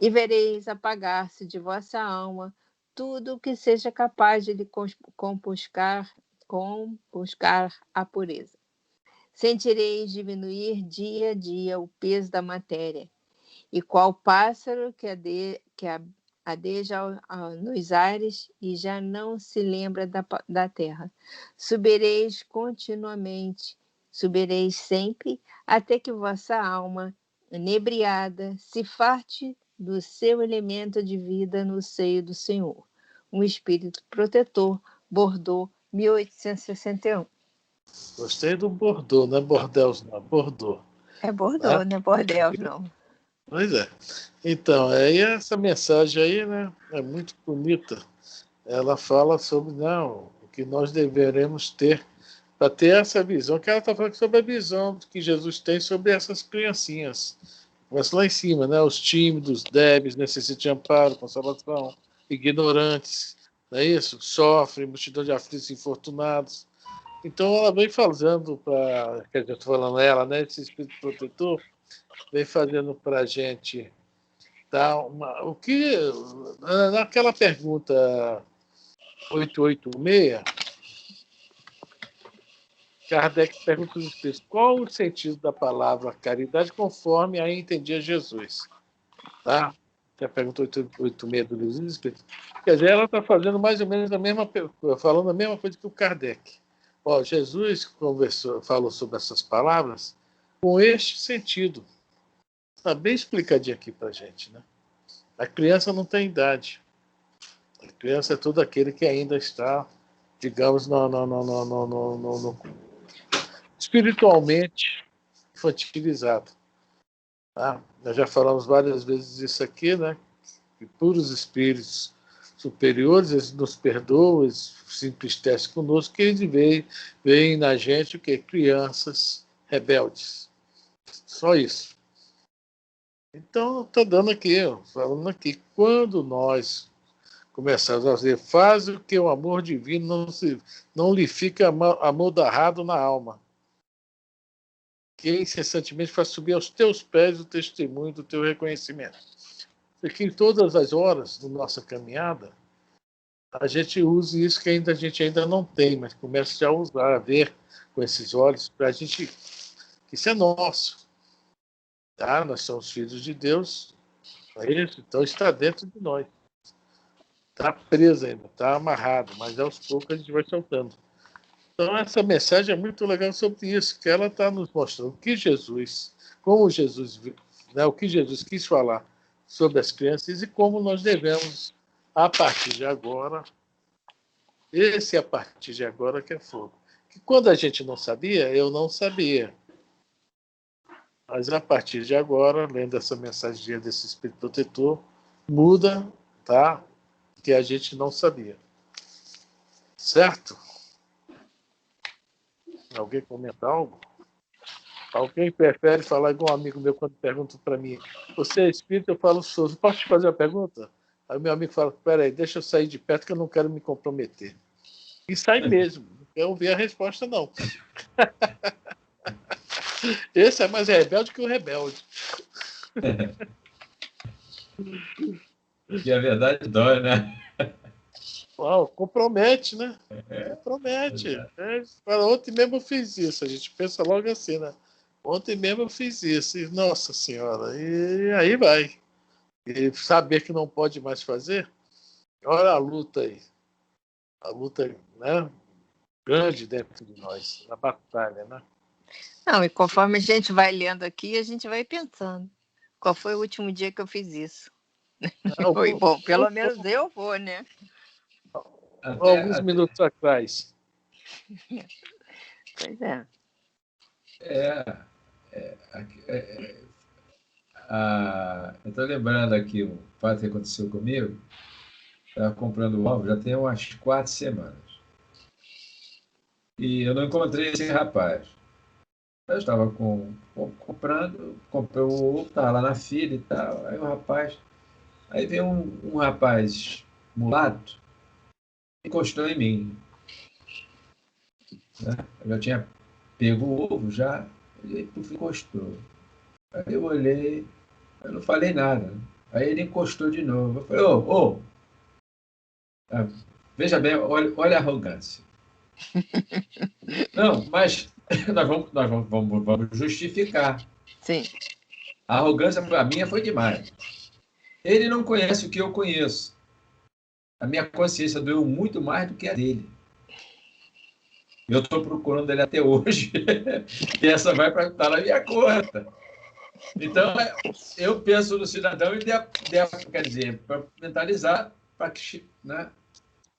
E vereis apagar-se de vossa alma tudo o que seja capaz de lhe compuscar a pureza. Sentireis diminuir dia a dia o peso da matéria, e qual pássaro que adeja nos ares e já não se lembra da terra. Subireis continuamente, subireis sempre, até que vossa alma, inebriada, se farte do seu elemento de vida no seio do Senhor. Um espírito protetor, Bordeaux, 1861. Gostei do Bordeaux, não é Bordeaux, não, Bordeaux. É Bordeaux, não é Bordeaux, não. Pois é. Então, aí essa mensagem aí, né, é muito bonita. Ela fala sobre o que nós deveremos ter para ter essa visão, que ela está falando sobre a visão que Jesus tem sobre essas criancinhas. Começa lá em cima, né? Os tímidos, débeis, necessitam de amparo, consolação, ignorantes, não é isso? Sofrem, multidão de aflitos e infortunados. Então ela vem fazendo para, quer dizer, estou falando ela, né? Esse espírito protetor vem fazendo para a gente dar o que naquela pergunta 886, Kardec pergunta aos espíritos qual o sentido da palavra caridade conforme a entendia Jesus, tá? Que é a pergunta 886 do Livro dos Espíritos. Quer dizer, ela está fazendo mais ou menos falando a mesma coisa que o Kardec. Ó, Jesus falou sobre essas palavras com este sentido. Está bem explicadinho aqui para a gente, né? A criança não tem idade. A criança é todo aquele que ainda está, digamos, no espiritualmente infantilizado. Tá? Nós já falamos várias vezes isso aqui, né? Que puros espíritos superiores, eles nos perdoam, eles se entristecem conosco, que eles veem na gente o quê? Crianças rebeldes. Só isso. Então, está dando aqui, falando aqui, quando nós começarmos a dizer, faz o que o amor divino não lhe fica amodorrado na alma, que incessantemente faz subir aos teus pés o testemunho do teu reconhecimento. Porque em todas as horas da nossa caminhada, a gente use isso que a gente ainda não tem, mas comece a usar, a ver com esses olhos, para a gente, que isso é nosso. Tá? Nós somos filhos de Deus, então está dentro de nós. Está preso ainda, está amarrado, mas aos poucos a gente vai soltando. Então essa mensagem é muito legal sobre isso, que ela está nos mostrando que Jesus, como Jesus, né, o que Jesus quis falar sobre as crianças e como nós devemos, a partir de agora, a partir de agora que é fogo. Que quando a gente não sabia, eu não sabia. Mas a partir de agora, lendo essa mensagem desse Espírito Protetor, muda, tá? Que a gente não sabia. Certo? Alguém comenta algo? Alguém prefere falar igual um amigo meu quando pergunta para mim, você é espírita? Eu falo, sou. Posso te fazer uma pergunta? Aí o meu amigo fala, peraí, deixa eu sair de perto que eu não quero me comprometer. E sai mesmo. Não quero ouvir a resposta, não. Esse é mais rebelde que o rebelde. E a verdade dói, né? Uau, compromete, né? Compromete. Ontem mesmo eu fiz isso. A gente pensa logo assim, né? Ontem mesmo eu fiz isso. E, nossa Senhora. E aí vai. e saber que não pode mais fazer. Olha a luta aí. A luta, né, grande dentro de nós, a batalha, né? Não, e conforme a gente vai lendo aqui, a gente vai pensando. Qual foi o último dia que eu fiz isso? Foi bom, pelo menos eu vou, né? Alguns minutos atrás. Pois é. Eu estou lembrando aqui um fato que aconteceu comigo. Estava comprando ovo já tem umas 4 semanas. E eu não encontrei esse rapaz. Eu estava comprando, comprei o ovo, estava lá na fila e tal. Aí veio um rapaz mulato, encostou em mim. Né? Eu já tinha pego o ovo, já, ele encostou. Aí eu olhei, eu não falei nada. Aí ele encostou de novo. Eu falei, ô, veja bem, olha a arrogância. Não, mas vamos justificar. Sim. A arrogância, a minha foi demais. Ele não conhece o que eu conheço. A minha consciência doeu muito mais do que a dele. Eu estou procurando ele até hoje. E essa vai para estar na minha conta. Então, eu penso no cidadão e quer dizer, para mentalizar, para que, né,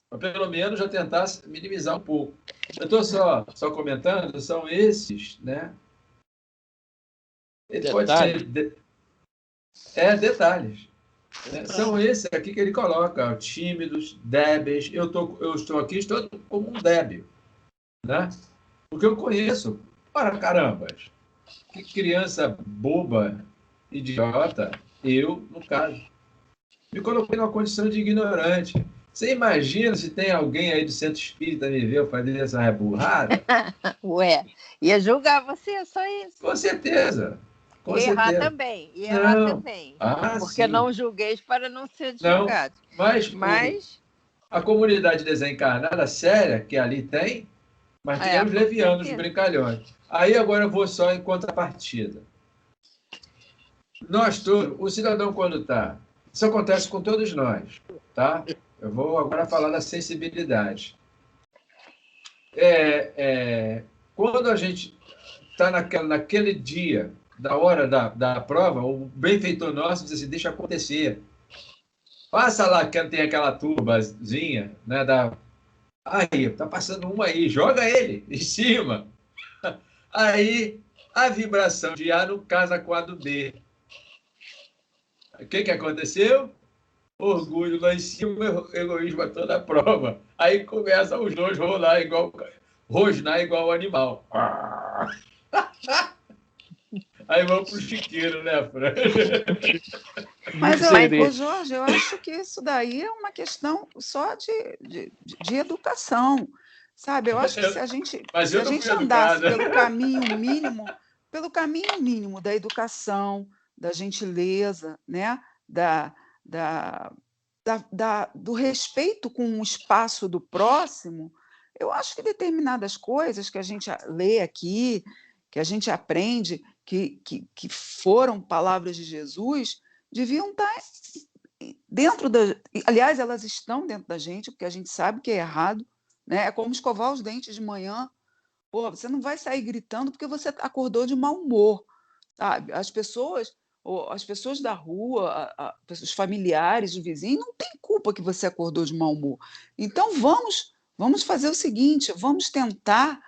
para pelo menos já tentar minimizar um pouco. Eu estou só comentando, são esses, né? Ele pode ser detalhes. Né? São esses aqui que ele coloca, tímidos, débeis. Eu estou aqui, estou como um débil, né? Porque eu conheço, para carambas, que criança boba, idiota, eu, no caso, me coloquei numa condição de ignorante. Você imagina se tem alguém aí do centro espírita me ver fazer essa burrada? Ué, ia julgar você, só isso. Com certeza. Com errar certeza. também, e errar também. Porque sim. não julgueis para não ser julgado. Mas a comunidade desencarnada séria que ali tem, mas tem os levianos, os brincalhões. Aí agora eu vou só em contrapartida. Nós todos, o cidadão quando está, isso acontece com todos nós, tá? Eu vou agora falar da sensibilidade. Quando a gente está naquele dia, da hora da prova, o benfeitor nosso diz assim, deixa acontecer. Passa lá, que tem aquela turbazinha, né, aí, tá passando uma aí, joga ele em cima. Aí, a vibração de A não casa com a do B. O que aconteceu? Orgulho lá em cima, egoísmo a toda a prova. Aí começa os dois rosnar igual animal. Aí vamos para o chiqueiro, né, Fran? Mas, Jorge, eu acho que isso daí é uma questão só de educação, sabe? Eu acho que se a gente andasse pelo caminho mínimo da educação, da gentileza, né? Do respeito com o espaço do próximo, eu acho que determinadas coisas que a gente lê aqui, que a gente aprende, que foram palavras de Jesus, deviam estar dentro da... Aliás, elas estão dentro da gente, porque a gente sabe que é errado, né? É como escovar os dentes de manhã. Pô, você não vai sair gritando porque você acordou de mau humor, sabe? As pessoas da rua, os familiares, os vizinhos, não têm culpa que você acordou de mau humor. Então, vamos fazer o seguinte, vamos tentar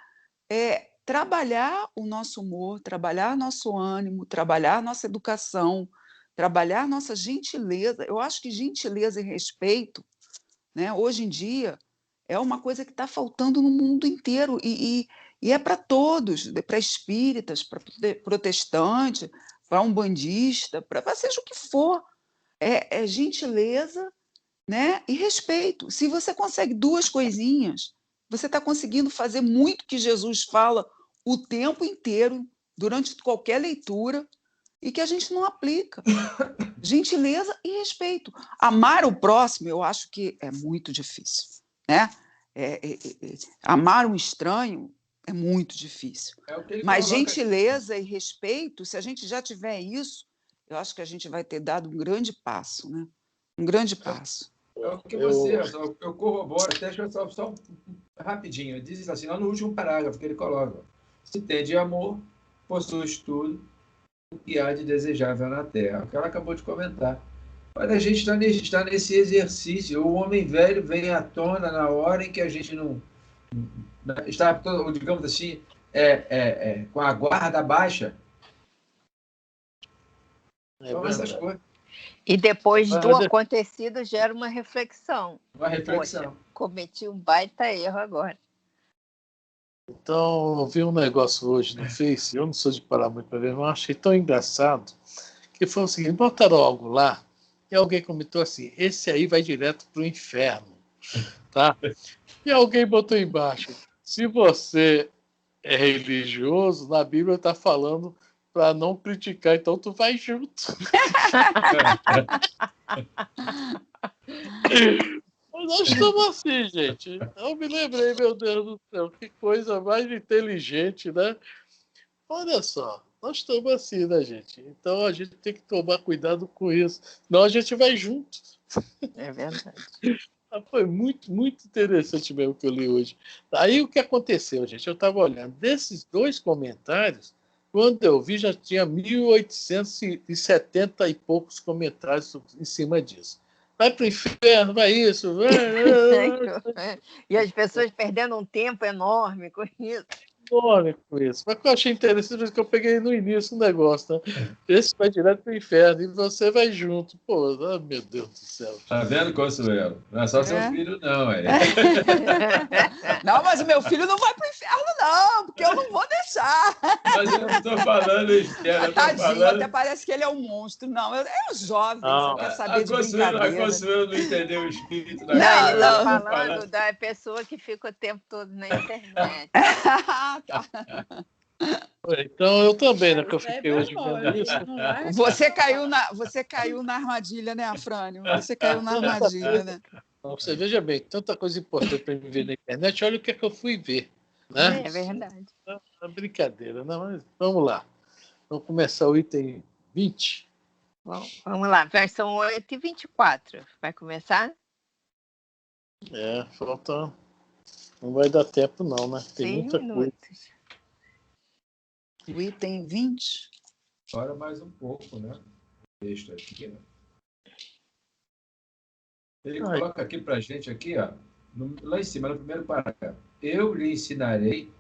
trabalhar o nosso humor, trabalhar nosso ânimo, trabalhar nossa educação, trabalhar nossa gentileza. Eu acho que gentileza e respeito, né, hoje em dia, é uma coisa que está faltando no mundo inteiro, e é para todos, para espíritas, para protestante, para umbandista, para seja o que for. É gentileza, né, e respeito. Se você consegue 2 coisinhas, você está conseguindo fazer muito que Jesus fala o tempo inteiro, durante qualquer leitura, e que a gente não aplica. Gentileza e respeito. Amar o próximo, eu acho que é muito difícil, né? Amar um estranho é muito difícil. Mas gentileza e respeito, se a gente já tiver isso, eu acho que a gente vai ter dado um grande passo, né? Um grande passo. É o que você, eu corroboro, até só rapidinho. Diz assim, lá no último parágrafo que ele coloca: se tem de amor, possuis tudo o que há de desejável na terra. O que ela acabou de comentar. Mas a gente está nesse exercício. O homem velho vem à tona na hora em que a gente não está, digamos assim, com a guarda baixa. Então, essas coisas. E depois do acontecido gera uma reflexão. Uma reflexão. Poxa, cometi um baita erro agora. Então, eu vi um negócio hoje no Face, eu não sou de parar muito para ver, mas achei tão engraçado, que foi o seguinte: botaram algo lá, e alguém comentou assim, esse aí vai direto para o inferno, tá? E alguém botou embaixo, se você é religioso, na Bíblia está falando para não criticar, então tu vai junto. Nós estamos assim, gente. Eu me lembrei, meu Deus do céu, que coisa mais inteligente, né? Olha só, nós estamos assim, né, gente? Então a gente tem que tomar cuidado com isso, senão a gente vai junto. É verdade. Foi muito, muito interessante mesmo que eu li hoje. Aí o que aconteceu, gente? Eu estava olhando, desses 2 comentários, quando eu vi já tinha 1.870 e poucos comentários em cima disso. Vai para o inferno, vai isso. E as pessoas perdendo um tempo enorme com isso. Enorme com isso. Mas o que eu achei interessante é que eu peguei no início o negócio, né? Esse vai direto para o inferno e você vai junto. Pô, meu Deus do céu. Tá vendo, Consuelo? Não é só seu filho, não. Não, mas o meu filho não vai para o inferno, não, porque eu não vou deixar. Mas eu não estou falando externo. Tadinho, até parece que ele é um monstro. Não, é um jovem, você quer saber de brincadeira. A Consuelo não entendeu o espírito da Não, ele está falando da pessoa que fica o tempo todo na internet. Então eu também, né? Que eu fiquei hoje vendo isso. Você caiu na armadilha, né, Afrânio? Você caiu na armadilha, né? Você veja bem, tanta coisa importante para me ver na internet, olha o que é que eu fui ver. Né? É verdade. É brincadeira, né? Mas vamos lá. Vamos começar o item 20. Bom, vamos lá, versão 8:24. Vai começar? Falta. Não vai dar tempo, não, né? Tem 100 muita minutos. coisa. O item 20. Agora mais um pouco, né? O texto aqui, né? Ele coloca aqui para a gente, aqui, ó, lá em cima, no primeiro parágrafo. Eu lhe ensinarei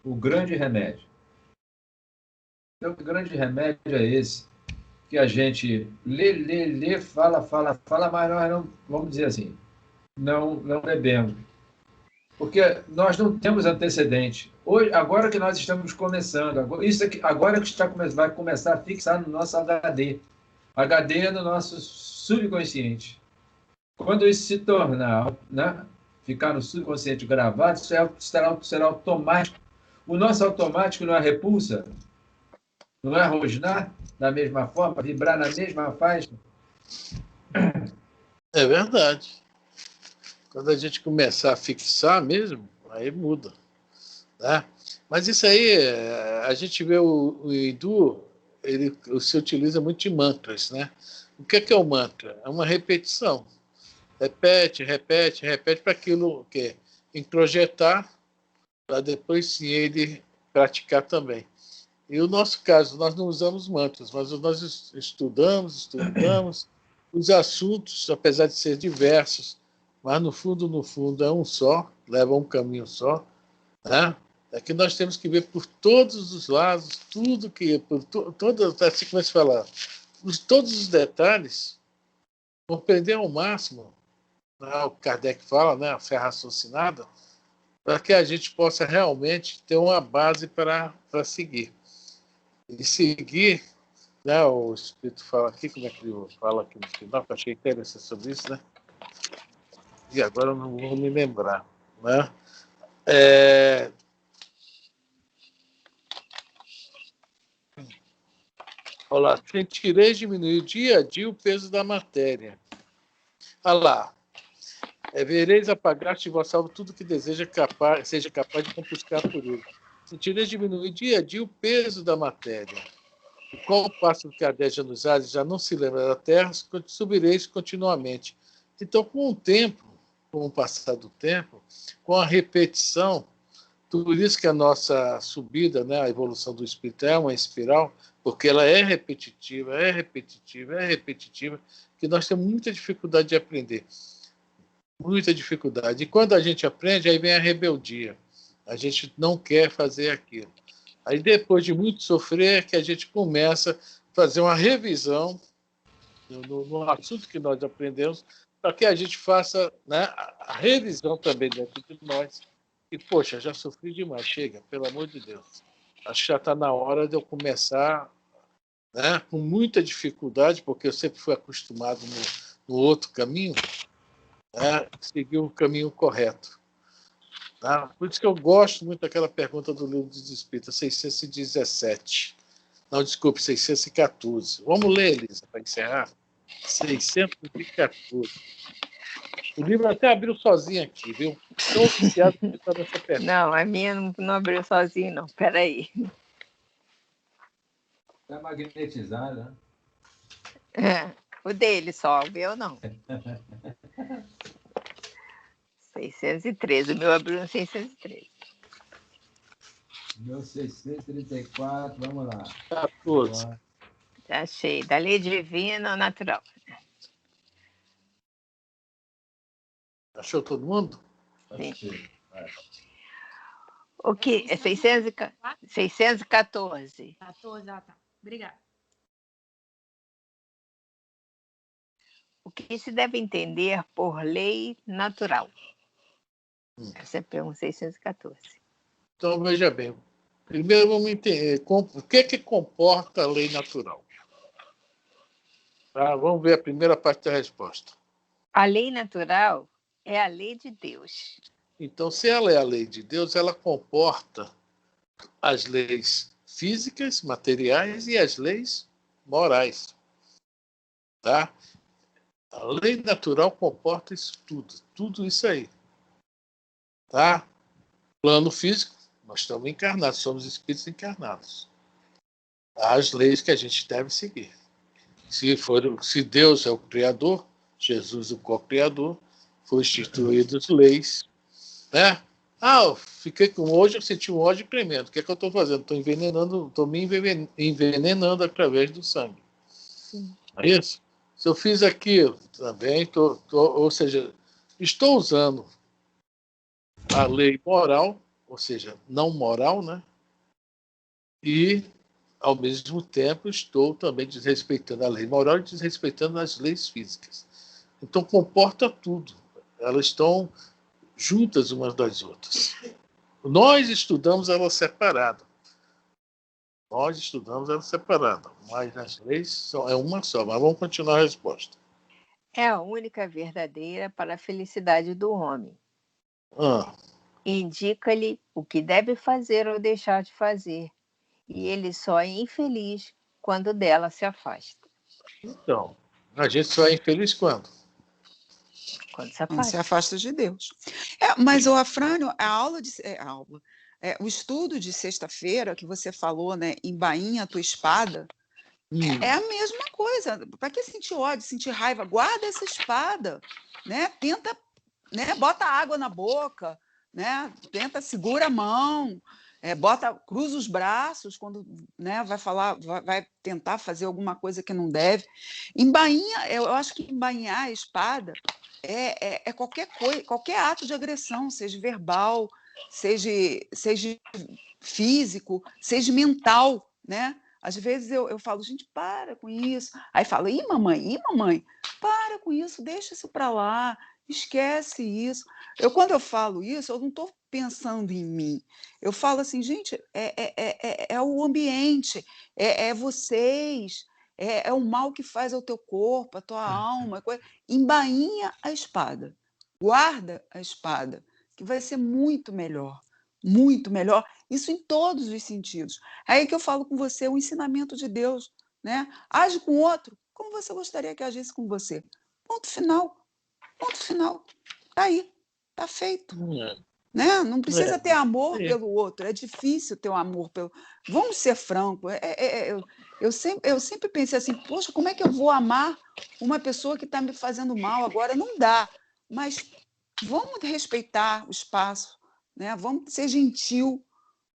o grande remédio. Então, o grande remédio é esse, que a gente lê, fala, mas nós não, vamos dizer assim, não bebemos. Porque nós não temos antecedente. Hoje, agora que nós estamos começando, agora que vai começar a fixar no nosso HD. HD é no nosso subconsciente. Quando isso se tornar, né, ficar no subconsciente gravado, será automático. O nosso automático não é repulsa, não é rosnar da mesma forma, vibrar na mesma faixa. É verdade. Quando a gente começar a fixar mesmo, aí muda. Né? Mas isso aí, a gente vê o hindu, ele se utiliza muito de mantras. Né? O que é o mantra? É uma repetição. Repete para aquilo que introjetar, para depois sim ele praticar também. E o nosso caso, nós não usamos mantras, mas nós estudamos os assuntos, apesar de ser diversos, mas no fundo é um só, leva a um caminho só. Né? É que nós temos que ver por todos os lados, tudo que, assim como se falar, todos os detalhes, compreender ao máximo, o Kardec fala, né, a fé raciocinada, para que a gente possa realmente ter uma base para seguir. E seguir, né, o Espírito fala aqui, como é que ele fala aqui no final, que eu achei interessante sobre isso, né? E agora eu não vou me lembrar. Né? Olha lá, sentireis diminuir dia a dia o peso da matéria. Olha lá. Vereis apagar de vossa alma tudo que seja capaz de compuscar por ele. Sentireis diminuir dia a dia o peso da matéria. Qual o passo que ardeja nos ares já não se lembra da terra, subireis continuamente. Então, com o tempo, com o passar do tempo, com a repetição, por isso que a nossa subida, né, a evolução do espírito é uma espiral, porque ela é repetitiva, que nós temos muita dificuldade de aprender. Muita dificuldade. E quando a gente aprende, aí vem a rebeldia. A gente não quer fazer aquilo. Aí, depois de muito sofrer, é que a gente começa a fazer uma revisão no assunto que nós aprendemos, para que a gente faça, né, a revisão também dentro de nós. E, poxa, já sofri demais, chega, pelo amor de Deus. Acho que já está na hora de eu começar, né, com muita dificuldade, porque eu sempre fui acostumado no outro caminho, né, seguir o caminho correto. Tá? Por isso que eu gosto muito daquela pergunta do Livro dos Espíritos, 617. Não, desculpe, 614. Vamos ler, Elisa, para encerrar. 614. O livro até abriu sozinho aqui, viu? Estou obrigado por estar nessa pergunta. Não, a minha não abriu sozinho, não. Espera aí. Está magnetizado, né? O dele só, o meu não. 613. O meu abriu no 613. Meu 634, vamos lá. 14. Já achei. Da lei divina ao natural. Achou todo mundo? Sim. O que? É 614. 14, tá. Obrigada. O que se deve entender por lei natural? Essa é a pergunta 614. Então, veja bem. Primeiro, vamos entender o que comporta a lei natural. Tá? Vamos ver a primeira parte da resposta. A lei natural é a lei de Deus. Então, se ela é a lei de Deus, ela comporta as leis físicas, materiais e as leis morais. Tá? A lei natural comporta isso tudo isso aí. Tá? Plano físico, nós estamos encarnados, somos espíritos encarnados. As leis que a gente deve seguir. Se Deus é o Criador, Jesus o co-criador, foi instituídas leis, né? Eu fiquei com ódio, eu senti um ódio tremendo. O que é que eu estou fazendo? Estou me envenenando através do sangue. Sim. É isso? Se eu fiz aquilo, também ou seja, estou usando a lei moral, ou seja, não moral, né? E, ao mesmo tempo, estou também desrespeitando a lei moral e desrespeitando as leis físicas. Então, comporta tudo. Elas estão juntas umas das outras. Nós estudamos ela separada. Mas as leis é uma só. Mas vamos continuar a resposta. É a única verdadeira para a felicidade do homem. Indica-lhe o que deve fazer ou deixar de fazer. E ele só é infeliz quando dela se afasta. Então, a gente só é infeliz quando? Quando se afasta. Quando se afasta de Deus. Mas, o Afrânio, o estudo de sexta-feira que você falou, né, embainha a tua espada, é a mesma coisa. Para que sentir ódio, sentir raiva? Guarda essa espada, né? Tenta, né? Bota água na boca, né? Tenta, segura a mão, cruza os braços quando, né, vai tentar fazer alguma coisa que não deve. Embainha, eu acho que embainhar a espada é qualquer coisa, qualquer ato de agressão, seja verbal, seja físico, seja mental, né? Às vezes eu falo, gente, para com isso. Aí falo, ih, mamãe, para com isso, deixa isso para lá, esquece isso. Quando eu falo isso, eu não estou pensando em mim. Eu falo assim, gente, é o ambiente, é vocês, é o mal que faz ao teu corpo, à tua alma. Embainha a espada, guarda a espada, que vai ser muito melhor. Muito melhor, isso em todos os sentidos. Aí que eu falo com você, o ensinamento de Deus, né? Age com o outro como você gostaria que agisse com você. Ponto final. Tá aí, tá feito. Né? Não precisa ter amor pelo outro, é difícil ter um amor pelo... Vamos ser francos, Eu sempre pensei assim, poxa, como é que eu vou amar uma pessoa que está me fazendo mal agora? Não dá, mas vamos respeitar o espaço, né? Vamos ser gentil,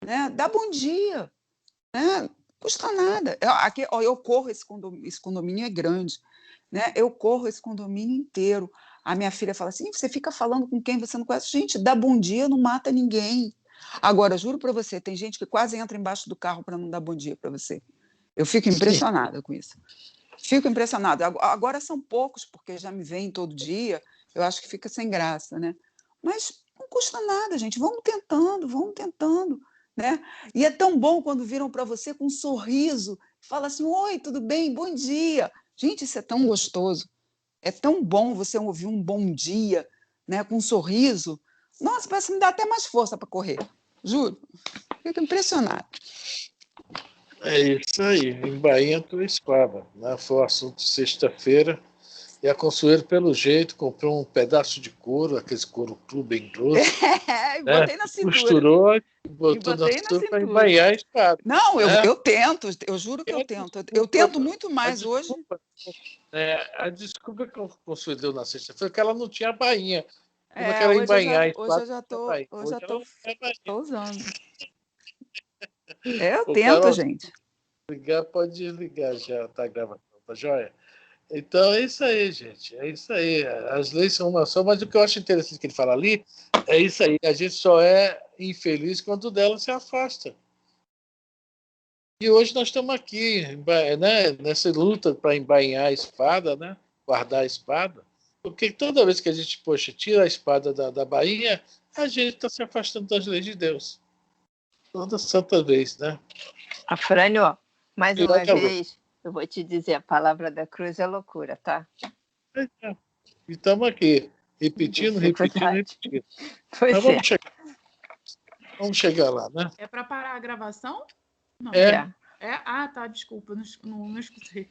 né? Dá bom dia, né? Não custa nada. Aqui, ó, eu corro esse condomínio é grande, né? Eu corro esse condomínio inteiro. A minha filha fala assim, você fica falando com quem você não conhece? Gente, dá bom dia, não mata ninguém. Agora, juro para você, tem gente que quase entra embaixo do carro para não dar bom dia para você. Eu fico impressionada com isso. Fico impressionada. Agora são poucos, porque já me veem todo dia, eu acho que fica sem graça, né? Mas não custa nada, gente. Vamos tentando, né? E é tão bom quando viram para você com um sorriso, fala assim, oi, tudo bem? Bom dia. Gente, isso é tão gostoso. É tão bom você ouvir um bom dia, né, com um sorriso. Nossa, parece que me dá até mais força para correr. Juro. Fico impressionada. É isso aí, em Bahia a tua espada, né? Foi o assunto de sexta-feira. E a Consuelo, pelo jeito, comprou um pedaço de couro, aquele couro cru bem grosso. E botei na cintura. Costurou e botou na cintura para embainhar a espada. Não, eu tento, eu juro que eu tento. Eu tento muito mais hoje. A desculpa que a Consuelo deu na sexta-feira é que ela não tinha bainha. Como é que ela embainhar a espada? Hoje eu já estou usando. Eu Ô, tento, Carol, gente. Pode desligar já, tá gravando, tá joia? Então é isso aí, gente. É isso aí. As leis são uma só, mas o que eu acho interessante que ele fala ali é isso aí. A gente só é infeliz quando dela se afasta. E hoje nós estamos aqui, né, nessa luta para embainhar a espada, né, guardar a espada. Porque toda vez que a gente, poxa, tira a espada da bainha, a gente está se afastando das leis de Deus. Toda santa vez, né? Afrânio, mais uma vez, eu vou te dizer, a palavra da cruz é loucura, tá? E estamos aqui, repetindo. Pois mas vamos chegar lá, né? É para parar a gravação? Não. É. Ah, tá, desculpa, não escutei.